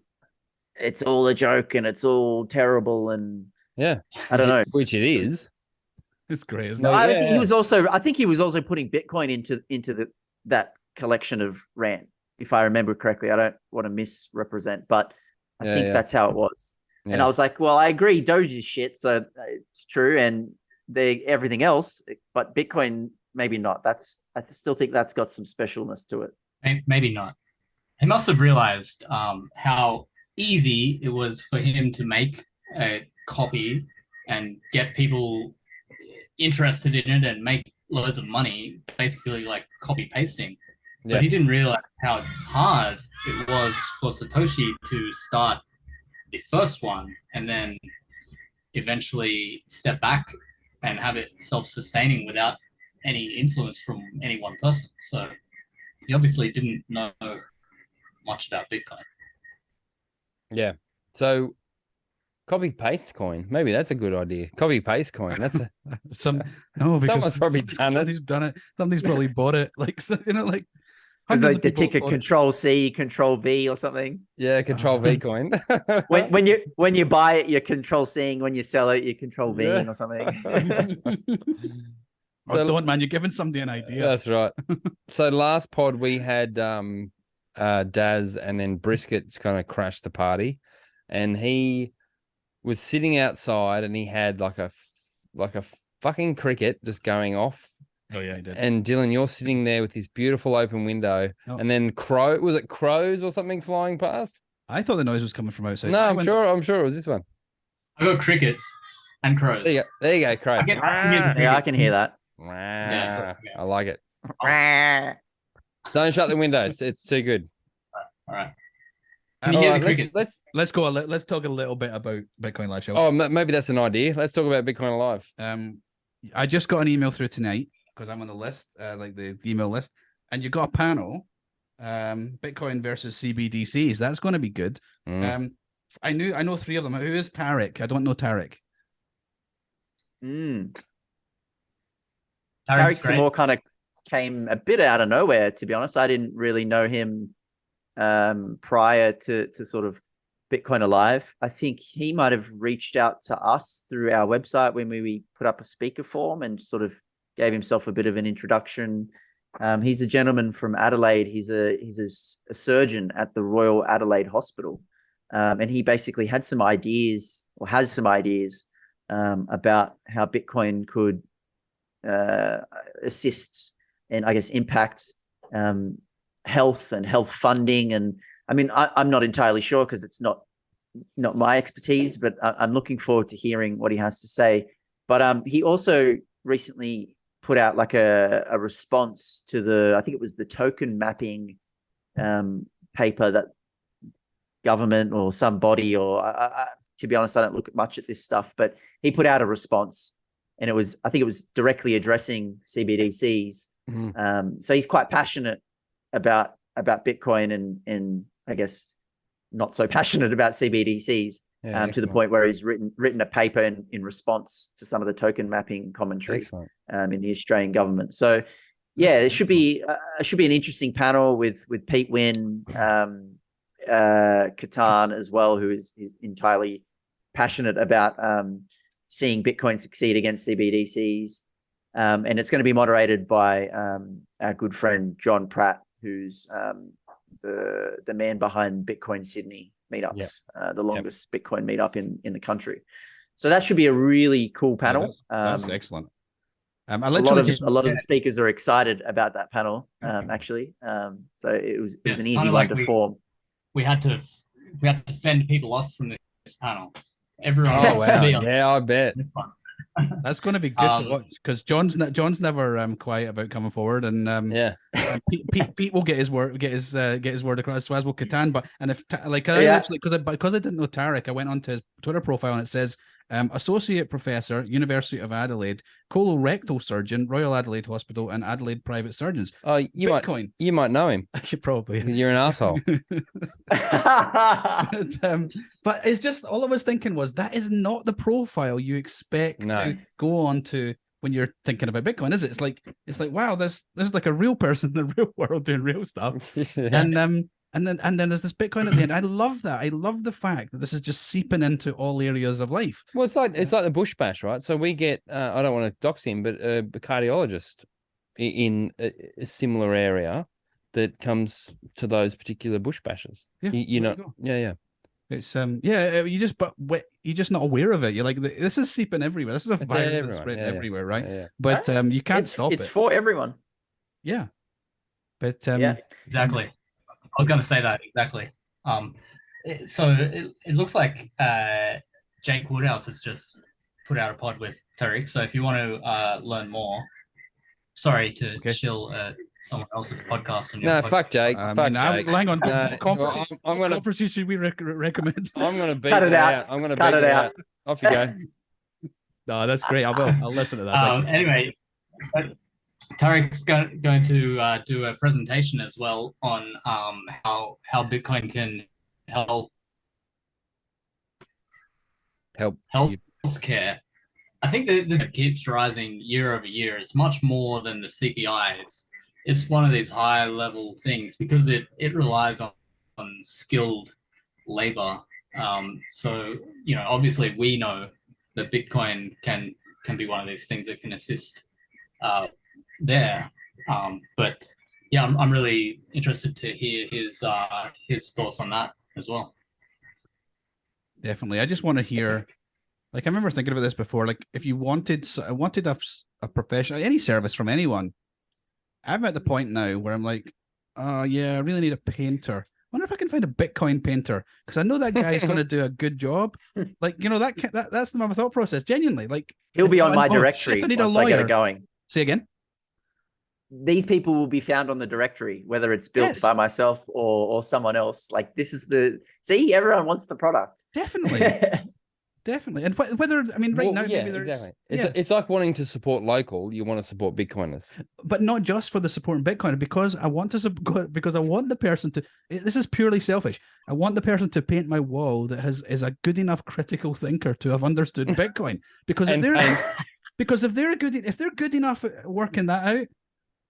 E: it's all a joke and it's all terrible and
B: yeah,
E: I don't know.
B: Which it is.
C: It's great, isn't
E: No,
C: it?
E: I think he was also putting Bitcoin into that collection of rant, if I remember correctly. I don't want to misrepresent, but I think that's how it was. Yeah. And I was like, well, I agree, Doge is shit, so it's true, and everything else, but Bitcoin maybe not. I still think that's got some specialness to it.
D: Maybe not. He must have realized how easy it was for him to make a copy and get people interested in it and make loads of money, basically like copy pasting. But he didn't realize how hard it was for Satoshi to start the first one and then eventually step back and have it self-sustaining without any influence from any one person. So he obviously didn't know much about Bitcoin.
B: Yeah. So copy paste coin. Maybe that's a good idea. Copy paste coin. That's a someone's probably done it.
C: Somebody's probably bought it. Like, like
E: it's like the ticker Control C, Control V or something.
B: Yeah, Control V coin.
E: when you buy it, you're Control C'ing. When you sell it, you're Control Ving or something.
C: So don't, man, you're giving somebody an idea.
B: That's right. So last pod we had Daz, and then Brisket's kind of crashed the party, and he was sitting outside and he had like a fucking cricket just going off.
C: Oh yeah, he did.
B: And Dylan, you're sitting there with this beautiful open window, and then was it crows or something flying past?
C: I thought the noise was coming from outside.
B: No, I'm sure it was this one.
D: I got crickets and crows.
B: There you go, crows.
E: I can hear that.
B: Yeah, I like it. Don't shut the windows. It's too good.
D: All right.
C: Let's go. Let's talk a little bit about Bitcoin Live, shall we?
B: Oh, maybe that's an idea. Let's talk about Bitcoin Live.
C: I just got an email through tonight because I'm on the list, like the email list, and you got a panel, Bitcoin versus CBDCs. That's going to be good. I know three of them. Who is Tarek? I don't know Tarek.
E: Tarek's more kind of came a bit out of nowhere, to be honest. I didn't really know him prior to sort of Bitcoin Alive. I think he might have reached out to us through our website when we put up a speaker form and sort of gave himself a bit of an introduction. He's a gentleman from Adelaide. He's a surgeon at the Royal Adelaide Hospital, and he basically had some ideas, or has some ideas, about how Bitcoin could assist and, I guess, impact health and health funding. And I mean, I'm not entirely sure because it's not my expertise, but I'm looking forward to hearing what he has to say. But he also recently put out like a response to I think it was the token mapping paper that government or some body, or to be honest, I don't look at much at this stuff, but he put out a response, and I think it was directly addressing CBDCs. So he's quite passionate about Bitcoin, and I guess not so passionate about CBDCs, to the point where he's written a paper in response to some of the token mapping commentary in the Australian government. So yeah, it should be an interesting panel with Pete Wynn, Catan as well, who is entirely passionate about seeing Bitcoin succeed against CBDCs. And it's going to be moderated by our good friend John Pratt, who's the man behind Bitcoin Sydney meetups, the longest Bitcoin meetup in the country. So that should be a really cool panel.
C: That's excellent. A
E: lot of the speakers are excited about that panel, actually. So it was an easy one to form.
D: We had to fend people off from this panel. Everyone.
B: Oh wow! Yeah, I bet.
C: That's going to be good to watch, because John's never quiet about coming forward, and Pete will get his word across, as will Catan. But because I didn't know Tarek, I went onto his Twitter profile and it says Associate Professor, University of Adelaide, colorectal surgeon, Royal Adelaide Hospital, and Adelaide Private Surgeons.
B: Oh, you might know him.
C: You probably.
B: You're an asshole.
C: But it's just, all I was thinking was, that is not the profile you expect to go on to when you're thinking about Bitcoin, is it? It's like wow, there's like a real person in the real world doing real stuff, and then there's this Bitcoin at the end. I love that. I love the fact that this is just seeping into all areas of life.
B: Well, it's like the Bush Bash, right? So we get I don't want to dox him, but a cardiologist in a similar area that comes to those particular Bush Bashes.
C: Yeah,
B: yeah.
C: It's you're just not aware of it. You're like, this is seeping everywhere. This is a virus that's spread everywhere, right? Yeah. But you can't stop it.
E: It's for everyone.
C: Yeah. But
D: exactly. I was going to say that exactly. So it looks like Jake Woodhouse has just put out a pod with Tariq. So if you want to learn more, sorry to chill someone else's podcast on your podcast.
B: Fuck Jake. Jake.
C: Hang on. Conferences should we recommend?
B: I'm going to beat
E: cut it out.
B: I'm going to
E: cut
B: beat
E: it out.
B: Off you go.
C: No, that's great. I'll listen to that.
D: Anyway, so Tariq's going to do a presentation as well on how Bitcoin can help healthcare. I think that keeps rising year over year. It's much more than the CPI. It's one of these high level things because it relies on skilled labor. So obviously we know that Bitcoin can be one of these things that can assist there. But yeah, I'm really interested to hear his thoughts on that as well.
C: Definitely. I just want to hear, like, I remember thinking about this before, like, if you wanted a professional, any service from anyone, I'm at the point now where I'm like, oh yeah, I really need a painter. I wonder if I can find a Bitcoin painter, because I know that guy's going to do a good job. Like, that's my thought process. Genuinely, like,
E: he'll be on my directory once I get it going.
C: Say again.
E: These people will be found on the directory, whether it's built by myself or someone else. Like, this is everyone wants the product.
C: Definitely. Definitely. And whether, I mean, right now, maybe there's...
B: Exactly. It's like wanting to support local, you want to support Bitcoiners.
C: But not just for the support of Bitcoin, because I want to support, because I want the person to, this is purely selfish. I want the person to paint my wall that is a good enough critical thinker to have understood Bitcoin. Because if they're good enough at working that out,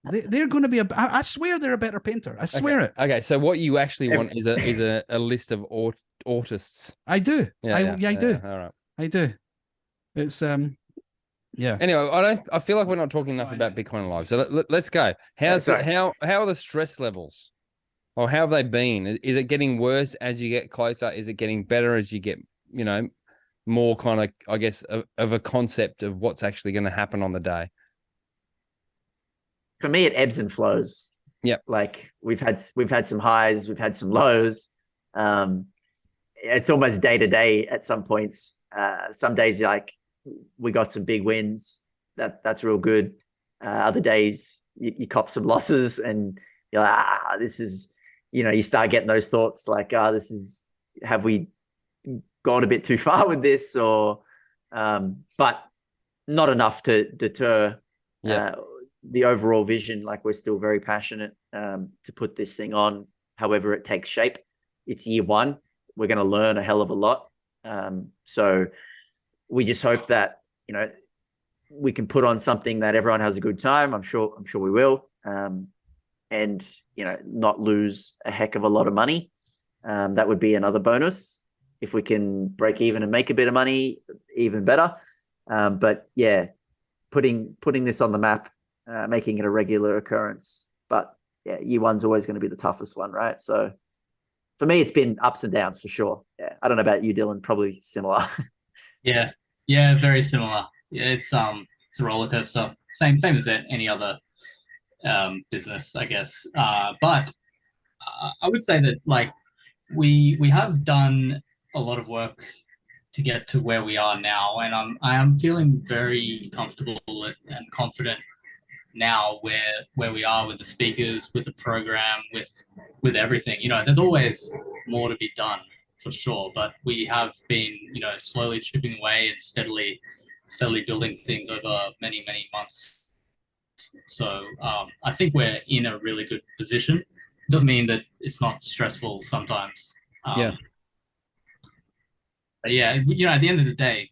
C: they're going to be I swear they're a better painter. I swear it.
B: Okay, so what you actually want is a list of autists.
C: I do. I do.
B: All right.
C: I do. It's Yeah.
B: Anyway, I feel like we're not talking enough about Bitcoin Live. So let's go. How are the stress levels? Or how have they been? Is it getting worse as you get closer? Is it getting better as you get, more kind of, I guess, of a concept of what's actually going to happen on the day?
E: For me, it ebbs and flows.
B: Yep.
E: Like we've had some highs, we've had some lows. It's almost day to day at some points. Some days like we got some big wins. That's real good. Other days you cop some losses and you're like, this is, you start getting those thoughts like, have we gone a bit too far with this or, but not enough to deter the overall vision. Like we're still very passionate to put this thing on, however it takes shape. It's year one. We're going to learn a hell of a lot. So we just hope that, we can put on something that everyone has a good time. I'm sure we will. And, not lose a heck of a lot of money. That would be another bonus. If we can break even and make a bit of money, even better. But yeah, putting this on the map, making it a regular occurrence. But yeah, year one's always going to be the toughest one, right? So for me, it's been ups and downs for sure. Yeah, I don't know about you, Dylan. Probably similar.
D: Yeah, very similar. Yeah, it's a roller coaster. Same as any other business, I guess. But I would say that like we have done a lot of work to get to where we are now, and I am feeling very comfortable and confident now where we are with the speakers, with the program, with everything. There's always more to be done for sure, but we have been slowly chipping away and steadily building things over many months. So I think we're in a really good position. Doesn't mean that it's not stressful sometimes. But yeah, at the end of the day,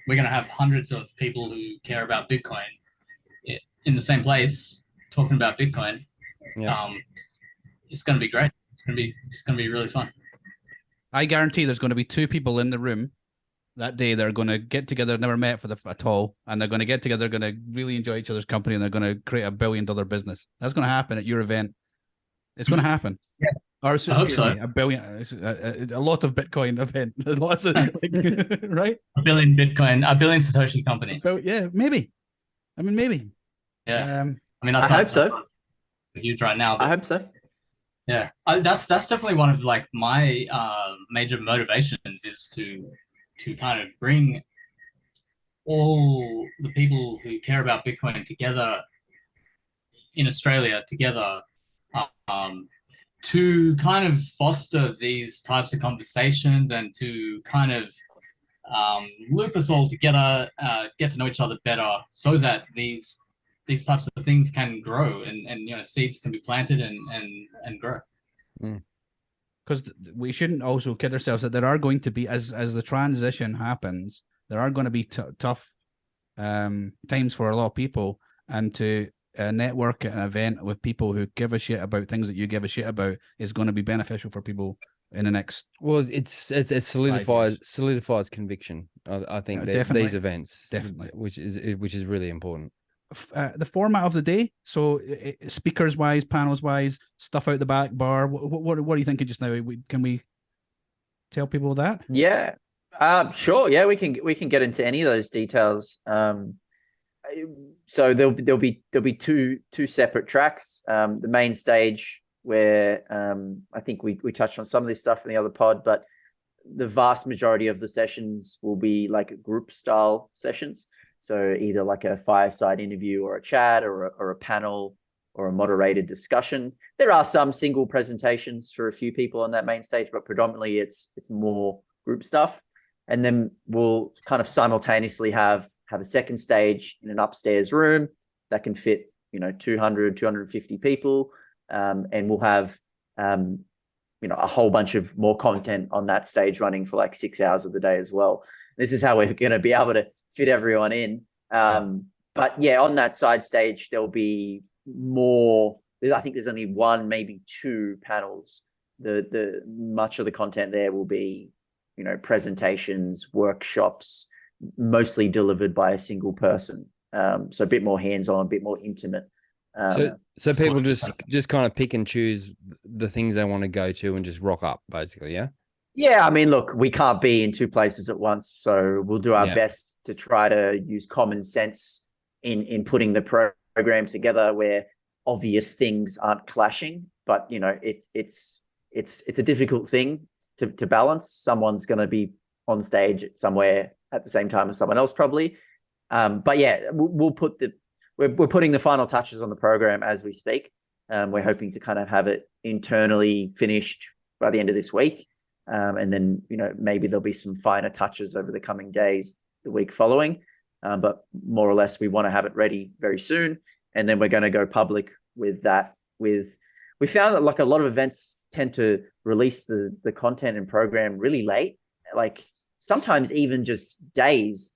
D: we're going to have hundreds of people who care about Bitcoin in the same place talking about Bitcoin. It's going to be great. It's going to be really fun.
C: I guarantee there's going to be two people in the room that day that are going to get together, never met at all, and they're going to get together, going to really enjoy each other's company, and they're going to create $1 billion business. That's going to happen at your event. It's going to happen.
D: Yeah.
C: Or
D: I hope so.
C: $1 billion, a lot of Bitcoin event, lots of right.
D: $1 billion Bitcoin, $1 billion Satoshi company.
C: Yeah, maybe. I mean, maybe.
D: Yeah.
E: I hope so.
D: Huge right now.
E: I hope so.
D: Yeah, that's definitely one of like my major motivations is to kind of bring all the people who care about Bitcoin together in Australia together to kind of foster these types of conversations and to kind of loop us all together, get to know each other better, so that these types of things can grow and seeds can be planted and grow.
C: Because we shouldn't also kid ourselves that there are going to be, as the transition happens, there are going to be tough times for a lot of people, and to network at an event with people who give a shit about things that you give a shit about is going to be beneficial for people in the next.
B: Well, it solidifies conviction. I think these events,
C: definitely,
B: which is really important.
C: The format of the day, so speakers wise, panels wise, stuff out the back bar. What are you thinking just now? Can we tell people that?
E: Yeah, sure. Yeah, we can get into any of those details. So there'll be two separate tracks. The main stage where I think we touched on some of this stuff in the other pod, but the vast majority of the sessions will be like group style sessions. So either like a fireside interview or a chat or a panel or a moderated discussion. There are some single presentations for a few people on that main stage, but predominantly it's more group stuff. And then we'll kind of simultaneously have a second stage in an upstairs room that can fit, 200, 250 people. And we'll have, a whole bunch of more content on that stage running for like 6 hours of the day as well. This is how we're going to be able to fit everyone in. But yeah, on that side stage, there'll be more. I think there's only one, maybe two panels. The much of the content there will be, presentations, workshops, mostly delivered by a single person. So a bit more hands-on, a bit more intimate.
B: So people just kind of pick and choose the things they want to go to and just rock up, basically, yeah?
E: Yeah, I mean, look, we can't be in two places at once, so we'll do our best to try to use common sense in putting the program together where obvious things aren't clashing. But you know, it's a difficult thing to balance. Someone's going to be on stage somewhere at the same time as someone else, probably. But yeah, we're putting the final touches on the program as we speak. We're hoping to kind of have it internally finished by the end of this week. And then, you know, maybe there'll be some finer touches over the coming days, the week following. But more or less, we want to have it ready very soon. And then we're going to go public with that. We found that like a lot of events tend to release the content and program really late, like sometimes even just days,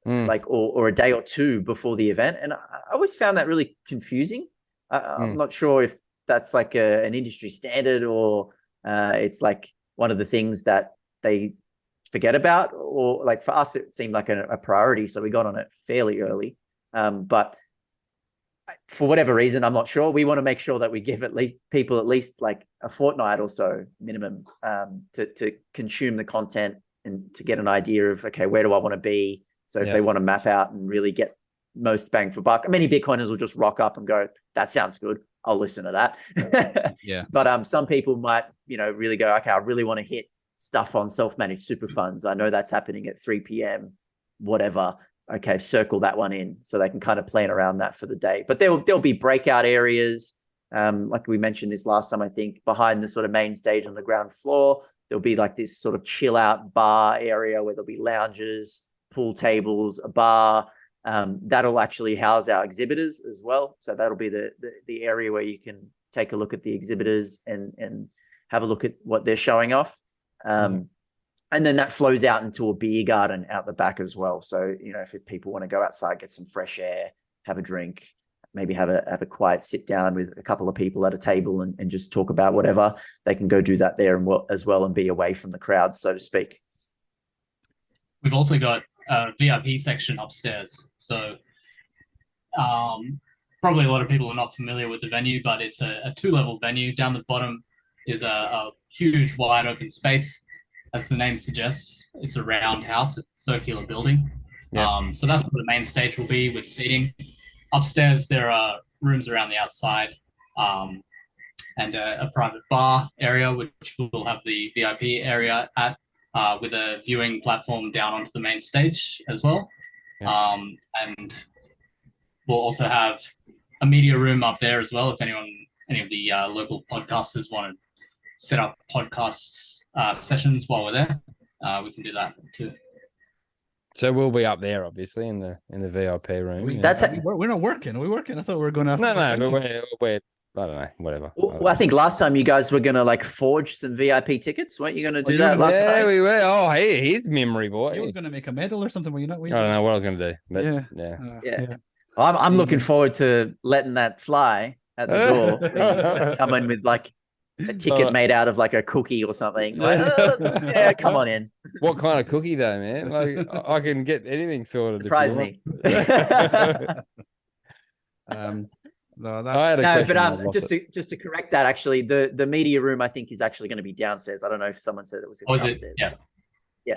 E: like or a day or two before the event. And I always found that really confusing. I'm not sure if that's like an industry standard or it's like one of the things that they forget about, or like for us, it seemed like a priority. So we got on it fairly early. But for whatever reason, I'm not sure. We want to make sure that we give people at least like a fortnight or so minimum to consume the content and to get an idea of, okay, where do I want to be? So if they want to map out and really get most bang for buck, many Bitcoiners will just rock up and go, that sounds good, I'll listen to that. But some people might, you know, really go, okay, I really want to hit stuff on self-managed super funds. I know that's happening at 3 p.m, whatever. Okay, circle that one in so they can kind of plan around that for the day. But there'll be breakout areas. Like we mentioned this last time, I think, behind the sort of main stage on the ground floor, there'll be like this sort of chill out bar area where there'll be lounges, pool tables, a bar. That'll actually house our exhibitors as well. So that'll be the area where you can take a look at the exhibitors and have a look at what they're showing off. And then that flows out into a beer garden out the back as well. So, you know, if people want to go outside, get some fresh air, have a drink, maybe have a quiet sit down with a couple of people at a table and just talk about whatever, they can go do that there as well and be away from the crowd, so to speak.
D: We've also got a VIP section upstairs. So probably a lot of people are not familiar with the venue, but it's a 2-level venue. Down the bottom is a huge wide open space. As the name suggests, it's a roundhouse. It's a circular building. So that's where the main stage will be with seating. Upstairs, there are rooms around the outside and a private bar area, which will have the VIP area at, with a viewing platform down onto the main stage as well. And we'll also have a media room up there as well. If any of the local podcasters want to set up podcasts sessions while we're there, we can do that too.
B: So we'll be up there, obviously, in the VIP room.
C: We're not working. Are we working? I thought we were going to.
B: No, but we're I don't know, whatever.
E: Well, I think last time you guys were going to like forge some VIP tickets. Weren't you going to do that last time?
B: Yeah, we were. Oh, hey, he's memory, boy.
C: You were going to make a medal or something, were you not?
B: I don't know what I was going to do, but yeah.
E: I'm looking forward to letting that fly at the door. Come in with like a ticket made out of like a cookie or something. Like, yeah, come on in.
B: What kind of cookie though, man? Like I can get anything sorted.
E: Surprise me. Just to correct that, actually, the media room I think is actually going to be downstairs. I don't know if someone said it was going to be upstairs.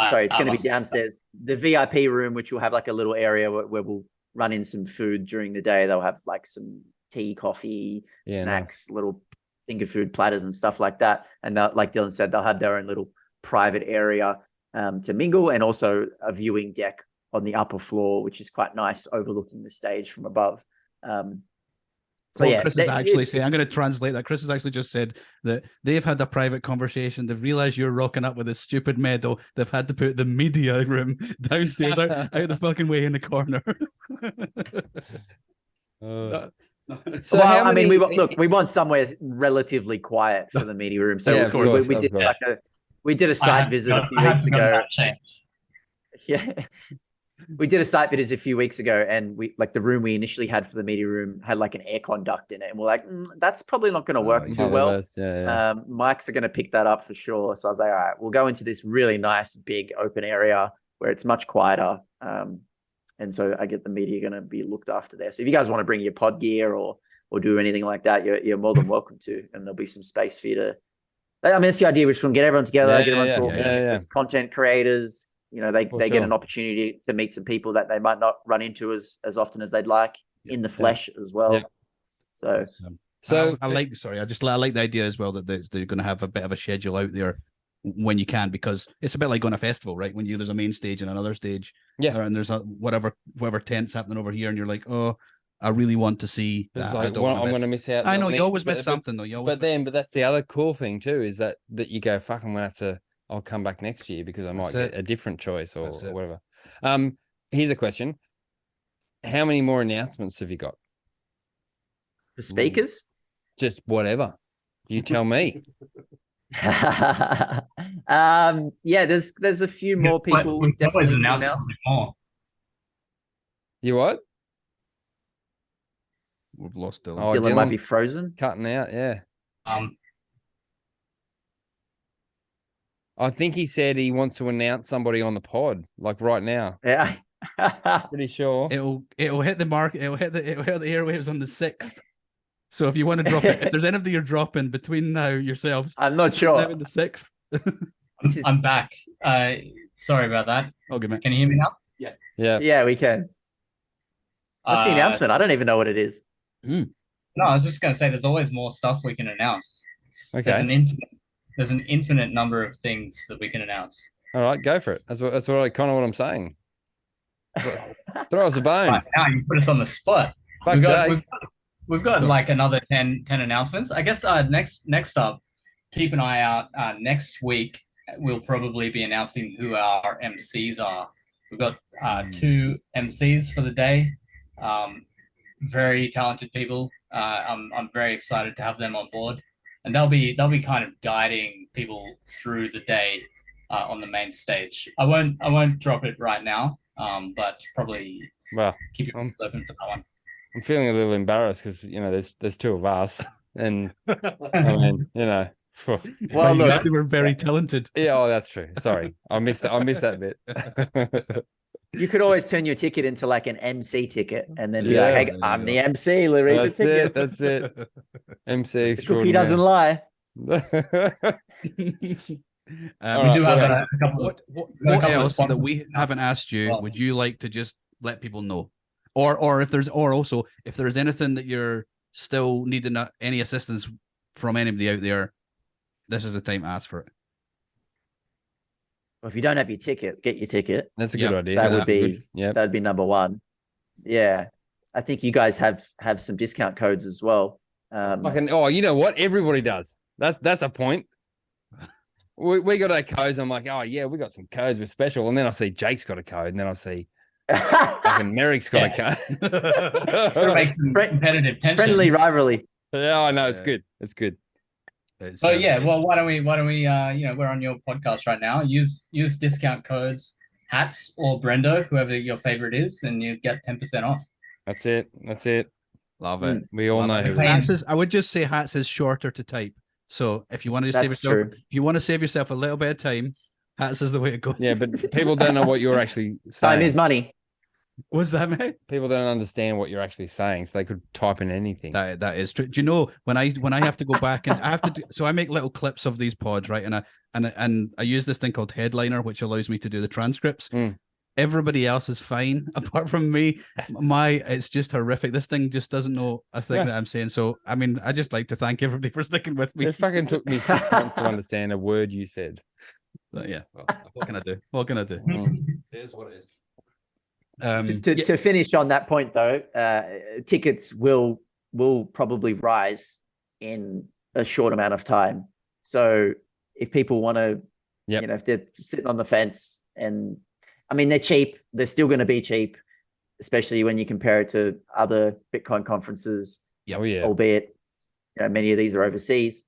E: Sorry, it's going to be downstairs. The VIP room, which will have like a little area where we'll run in some food during the day. They'll have like some tea, coffee, snacks, little finger food platters and stuff like that. And like Dylan said, they'll have their own little private area to mingle, and also a viewing deck on the upper floor, which is quite nice, overlooking the stage from above.
C: Chris is actually saying, I'm going to translate that. Chris has actually just said that they've had a private conversation. They've realized you're rocking up with a stupid medal. They've had to put the media room downstairs out the fucking way in the corner.
E: So we want somewhere relatively quiet for the media room. So we did a site visit a few weeks ago. Yeah. We did a site visit a few weeks ago, and the room we initially had for the media room had like an aircon duct in it, and we're like, that's probably not going to work too well. Mics are going to pick that up for sure. So I was like, all right, we'll go into this really nice big open area where it's much quieter, And so I get the media going to be looked after there. So if you guys want to bring your pod gear or do anything like that, you're more than welcome to. And there'll be some space for you to. I mean, that's the idea. We just want to get everyone together, get everyone talking. As content creators, they get an opportunity to meet some people that they might not run into as often as they'd like in the flesh as well. Yeah.
C: So I like the idea as well that they're going to have a bit of a schedule out there when you can, because it's a bit like going to a festival, right? When there's a main stage and another stage, and there's a whatever tent's happening over here, and you're like, oh, I really want to see that.
B: Like, I'm going to miss out.
C: I know you always miss something though.
B: But that's the other cool thing too, is that you go, fuck, I'm going to have to. I'll come back next year because I might get a different choice or whatever. Here's a question: how many more announcements have you got?
E: The speakers?
B: Just whatever. You tell me.
E: There's a few more people definitely announced.
D: More.
B: You what?
C: We've lost Dylan.
E: Oh, Dylan might be frozen.
B: Cutting out, yeah. I think he said he wants to announce somebody on the pod, like right now.
E: Yeah.
B: Pretty sure.
C: It'll hit the market. It'll hit the airwaves on the 6th. So if you want to drop it, if there's anything you're dropping between now yourselves,
E: I'm not sure.
C: Now and the 6th.
D: I'm back. Sorry about that.
C: Okay, man.
D: Can you hear me now?
E: Yeah, we can. What's the announcement? I don't even know what it is.
D: No, I was just going to say there's always more stuff we can announce.
B: Okay.
D: There's an infinite number of things that we can announce.
B: All right, go for it. That's kind of what I'm saying. Throw us a bone.
D: Right, now you put us on the spot. We've got like another 10 announcements. I guess next up, keep an eye out. Next week, we'll probably be announcing who our MCs are. We've got 2 MCs for the day. Very talented people. I'm very excited to have them on board, and they'll be kind of guiding people through the day on the main stage. I won't drop it right now, but probably keep your eyes open for that one.
B: I'm feeling a little embarrassed because there's 2 of us, and I mean
C: well, look, they were very talented.
B: Yeah, that's true. Sorry, I missed that bit.
E: You could always turn your ticket into like an MC ticket, and then be like, "Hey, I'm the MC. Read the ticket."
B: That's it. MC extraordinaire.
E: He doesn't lie.
D: We do have a couple.
C: What else that we haven't asked you would you like to just let people know, or if there's anything that you're still needing any assistance from anybody out there, this is the time to ask for it.
E: Well, if you don't have your ticket, get your ticket.
B: That's a good idea.
E: That'd be number one. Yeah, I think you guys have some discount codes as well.
B: You know what? Everybody does. That's a point. We got our codes. I'm like, oh yeah, we got some codes. We're special. And then I see Jake's got a code, and then I see fucking Merrick's got a code.
D: Make some competitive tension.
E: Friendly rivalry.
B: Yeah, I know. It's good. It's good.
D: So well, why don't we we're on your podcast right now. Use discount codes Hats or Brendo, whoever your favorite is, and you get 10% off.
B: That's it.
C: Love it.
B: We all know who
C: Hats is. I would just say Hats is shorter to type. So if you want to save yourself a little bit of time, Hats is the way to go.
B: Yeah, but people don't know what you're actually saying.
E: Time is money.
C: What's that, mate?
B: People don't understand what you're actually saying, so they could type in anything.
C: That is true. Do you know when I have to go back and I have to so I make little clips of these pods, right? And I use this thing called Headliner, which allows me to do the transcripts. Everybody else is fine apart from me. It's just horrific. This thing just doesn't know a thing that I'm saying. So I mean, I just like to thank everybody for sticking with me.
B: It fucking took me 6 months to understand a word you said.
C: But yeah. Well, what can I do? What can I do? It is what it is.
E: To finish on that point though, tickets will probably rise in a short amount of time. So if people want to, if they're sitting on the fence, and I mean they're cheap, they're still going to be cheap, especially when you compare it to other Bitcoin conferences. Albeit many of these are overseas.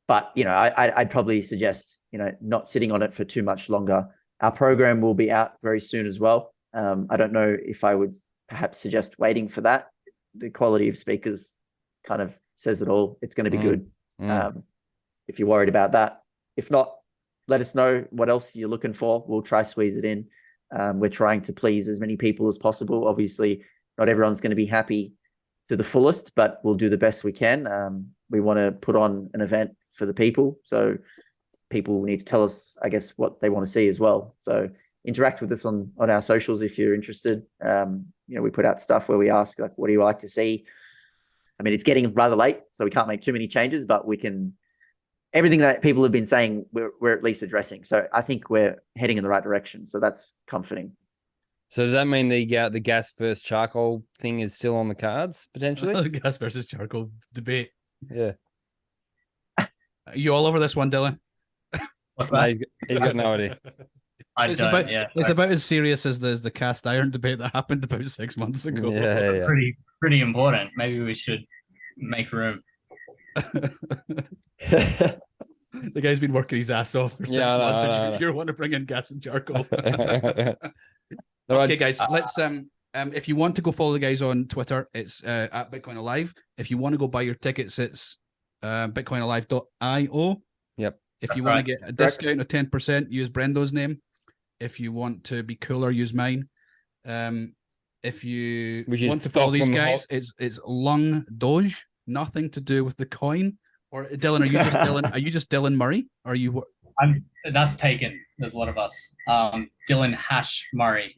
E: But I'd probably suggest not sitting on it for too much longer. Our program will be out very soon as well. I don't know if I would perhaps suggest waiting for that. The quality of speakers kind of says it all. It's going to be good. If you're worried about that. If not, let us know what else you're looking for. We'll try squeeze it in. We're trying to please as many people as possible. Obviously, not everyone's going to be happy to the fullest, but we'll do the best we can. We want to put on an event for the people. So people need to tell us, I guess, what they want to see as well. So interact with us on our socials if you're interested. We put out stuff where we ask, like, what do you like to see? I mean, it's getting rather late, so we can't make too many changes, but we can, everything that people have been saying, we're at least addressing. So I think we're heading in the right direction. So that's comforting.
B: So does that mean the gas versus charcoal thing is still on the cards potentially?
C: Gas versus charcoal debate.
B: Yeah.
C: Are you all over this one, Dylan?
D: What's
B: No,
D: that?
B: he's got no idea.
C: It's about as serious as the cast iron debate that happened about 6 months ago.
B: Yeah.
D: Pretty important. Maybe we should make room.
C: The guy's been working his ass off for 6 months.
B: I know.
C: You're one to bring in gas and charcoal.
B: All right.
C: Okay, guys, let's if you want to go follow the guys on Twitter, it's at Bitcoin Alive. If you want to go buy your tickets, it's bitcoinalive.io.
B: Yep.
C: If you want to get a discount of 10%, use Brendo's name. If you want to be cooler, use mine. If you want to follow these guys, it's Lung Doge, nothing to do with the coin. Or Dylan, are you just Dylan? Are you just Dylan Murray? Or are you?
D: That's taken. There's a lot of us. Dylan Hash Murray.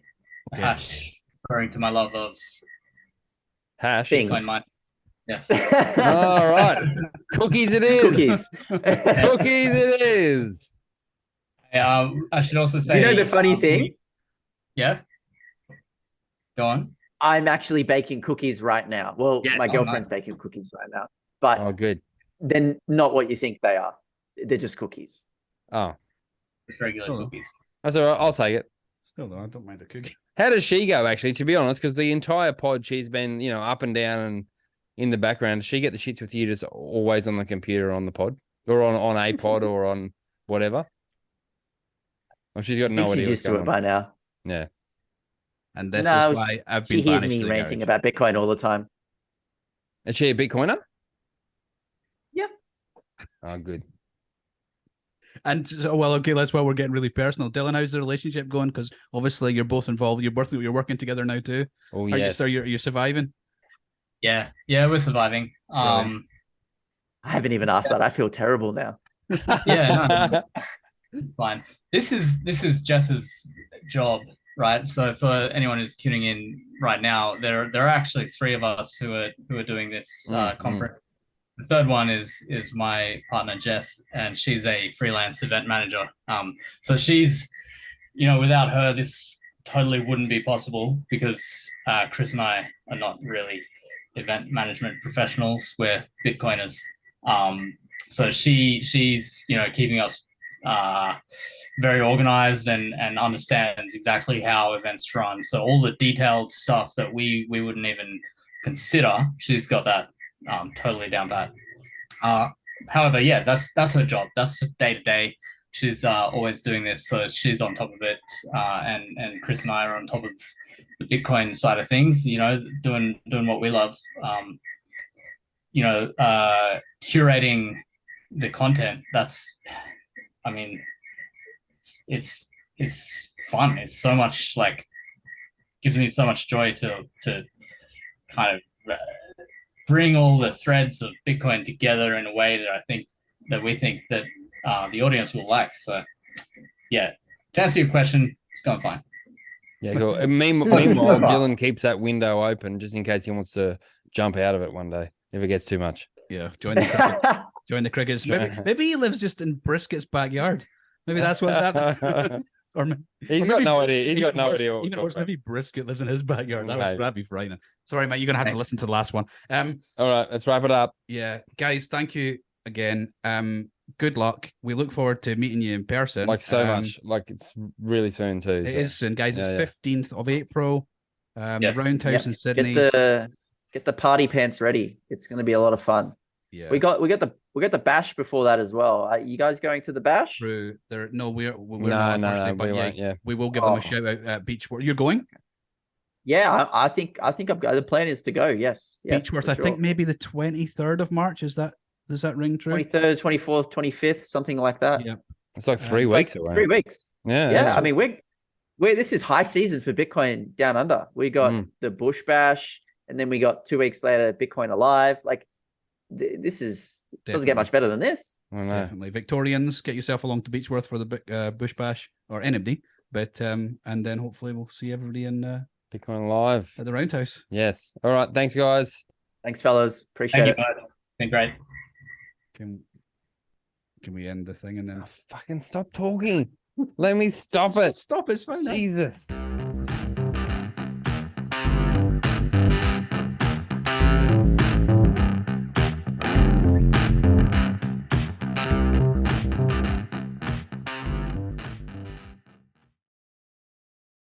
C: Okay.
D: Hash, referring to my love of
B: Hash.
E: Things.
D: Bitcoin mine. Yes.
B: All right. Cookies it is.
E: Cookies.
B: Cookies it is.
D: I should also say.
E: You know the funny thing?
D: Yeah. Go on.
E: I'm actually baking cookies right now. Well,
D: Yes,
E: my girlfriend's baking cookies right now, but
B: Oh, good.
E: they're not what you think they are. They're just cookies.
B: Oh,
D: Just regular
C: Oh.
D: cookies.
B: that's all right. I'll take it.
C: Still though, I don't mind a cookie.
B: How does she go, actually, to be honest? Because the entire pod, she's been, up and down and in the background. Does she get the shits with you just always on the computer on the pod? Or on a pod or on whatever? Or she's got
E: I
B: no
E: think
B: idea
E: she's
B: what's
E: used to
B: going
E: it by now.
B: Yeah.
C: And this
E: No,
C: is why I've been
E: She hears
C: banished
E: me
C: to the
E: ranting
C: garage.
E: about Bitcoin all the time.
B: Is she a Bitcoiner?
E: Yep.
B: Oh, good.
C: And so, well, okay, that's why we're getting really personal. Dylan, how's the relationship going? Because obviously you're both involved. You're working together now too.
B: Oh,
C: Are you,
B: yes.
C: so you're surviving?
D: Yeah, we're surviving.
E: I haven't even asked that. I feel terrible now.
D: Yeah, no, it's fine. This is Jess's job, right? So for anyone who's tuning in right now, there are actually 3 of us who are doing this conference. The third one is my partner Jess, and she's a freelance event manager. So she's, without her, this totally wouldn't be possible because Chris and I are not really event management professionals. We're Bitcoiners. So she's keeping us very organized and understands exactly how events run. So all the detailed stuff that we wouldn't even consider, she's got that totally down pat. However, yeah, that's her job. That's her day to day. She's always doing this, so she's on top of it. And Chris and I are on top of the Bitcoin side of things. Doing what we love. Curating the content. It's fun. It's so much gives me so much joy to kind of bring all the threads of Bitcoin together in a way that we think that the audience will like. So, yeah, to answer your question, it's going fine.
B: Yeah, cool. And meanwhile, Dylan keeps that window open just in case he wants to jump out of it one day if it gets too much.
C: Yeah, join the cricket. Join the crickets. Maybe he lives just in Brisket's backyard. Maybe that's what's happening.
B: He's got no idea. He's got no idea.
C: Even worse, maybe Brisket lives in his backyard. That'd be frightening. Sorry, mate. You're gonna have to listen to the last one.
B: All right, let's wrap it up.
C: Yeah, guys, thank you again. Good luck. We look forward to meeting you in person.
B: So much. It's really soon too.
C: It is soon, guys. It's 15th of April.
D: Yes.
C: Roundhouse in Sydney.
E: Get the party pants ready. It's going to be a lot of fun.
C: Yeah,
E: we got the bash before that as well. Are you guys going to the bash?
C: We're not.
B: No,
C: We will give them a shout out at Beechworth. You're going?
E: Yeah, I think the plan is to go. Yes,
C: Beechworth. I think maybe the 23rd of March. Does that ring true?
E: 23rd, 24th, 25th, something like that.
C: Yeah,
B: it's like 3 weeks away.
E: 3 weeks.
B: Yeah.
E: I mean, this is high season for Bitcoin down under. We got the Bush Bash, and then we got 2 weeks later Bitcoin Alive. Like this is doesn't get much better than this.
C: Definitely. Victorians, get yourself along to Beechworth for the Bush Bash or NMD. But and then hopefully we'll see everybody in
B: Bitcoin Live
C: at the Roundhouse.
B: Yes. All right. Thanks, guys.
E: Thanks, fellas. Appreciate it.
D: Guys. Been great.
C: Can we end the thing and then
B: Fucking stop talking. Let me stop it.
C: stop? It's fine.
B: Jesus.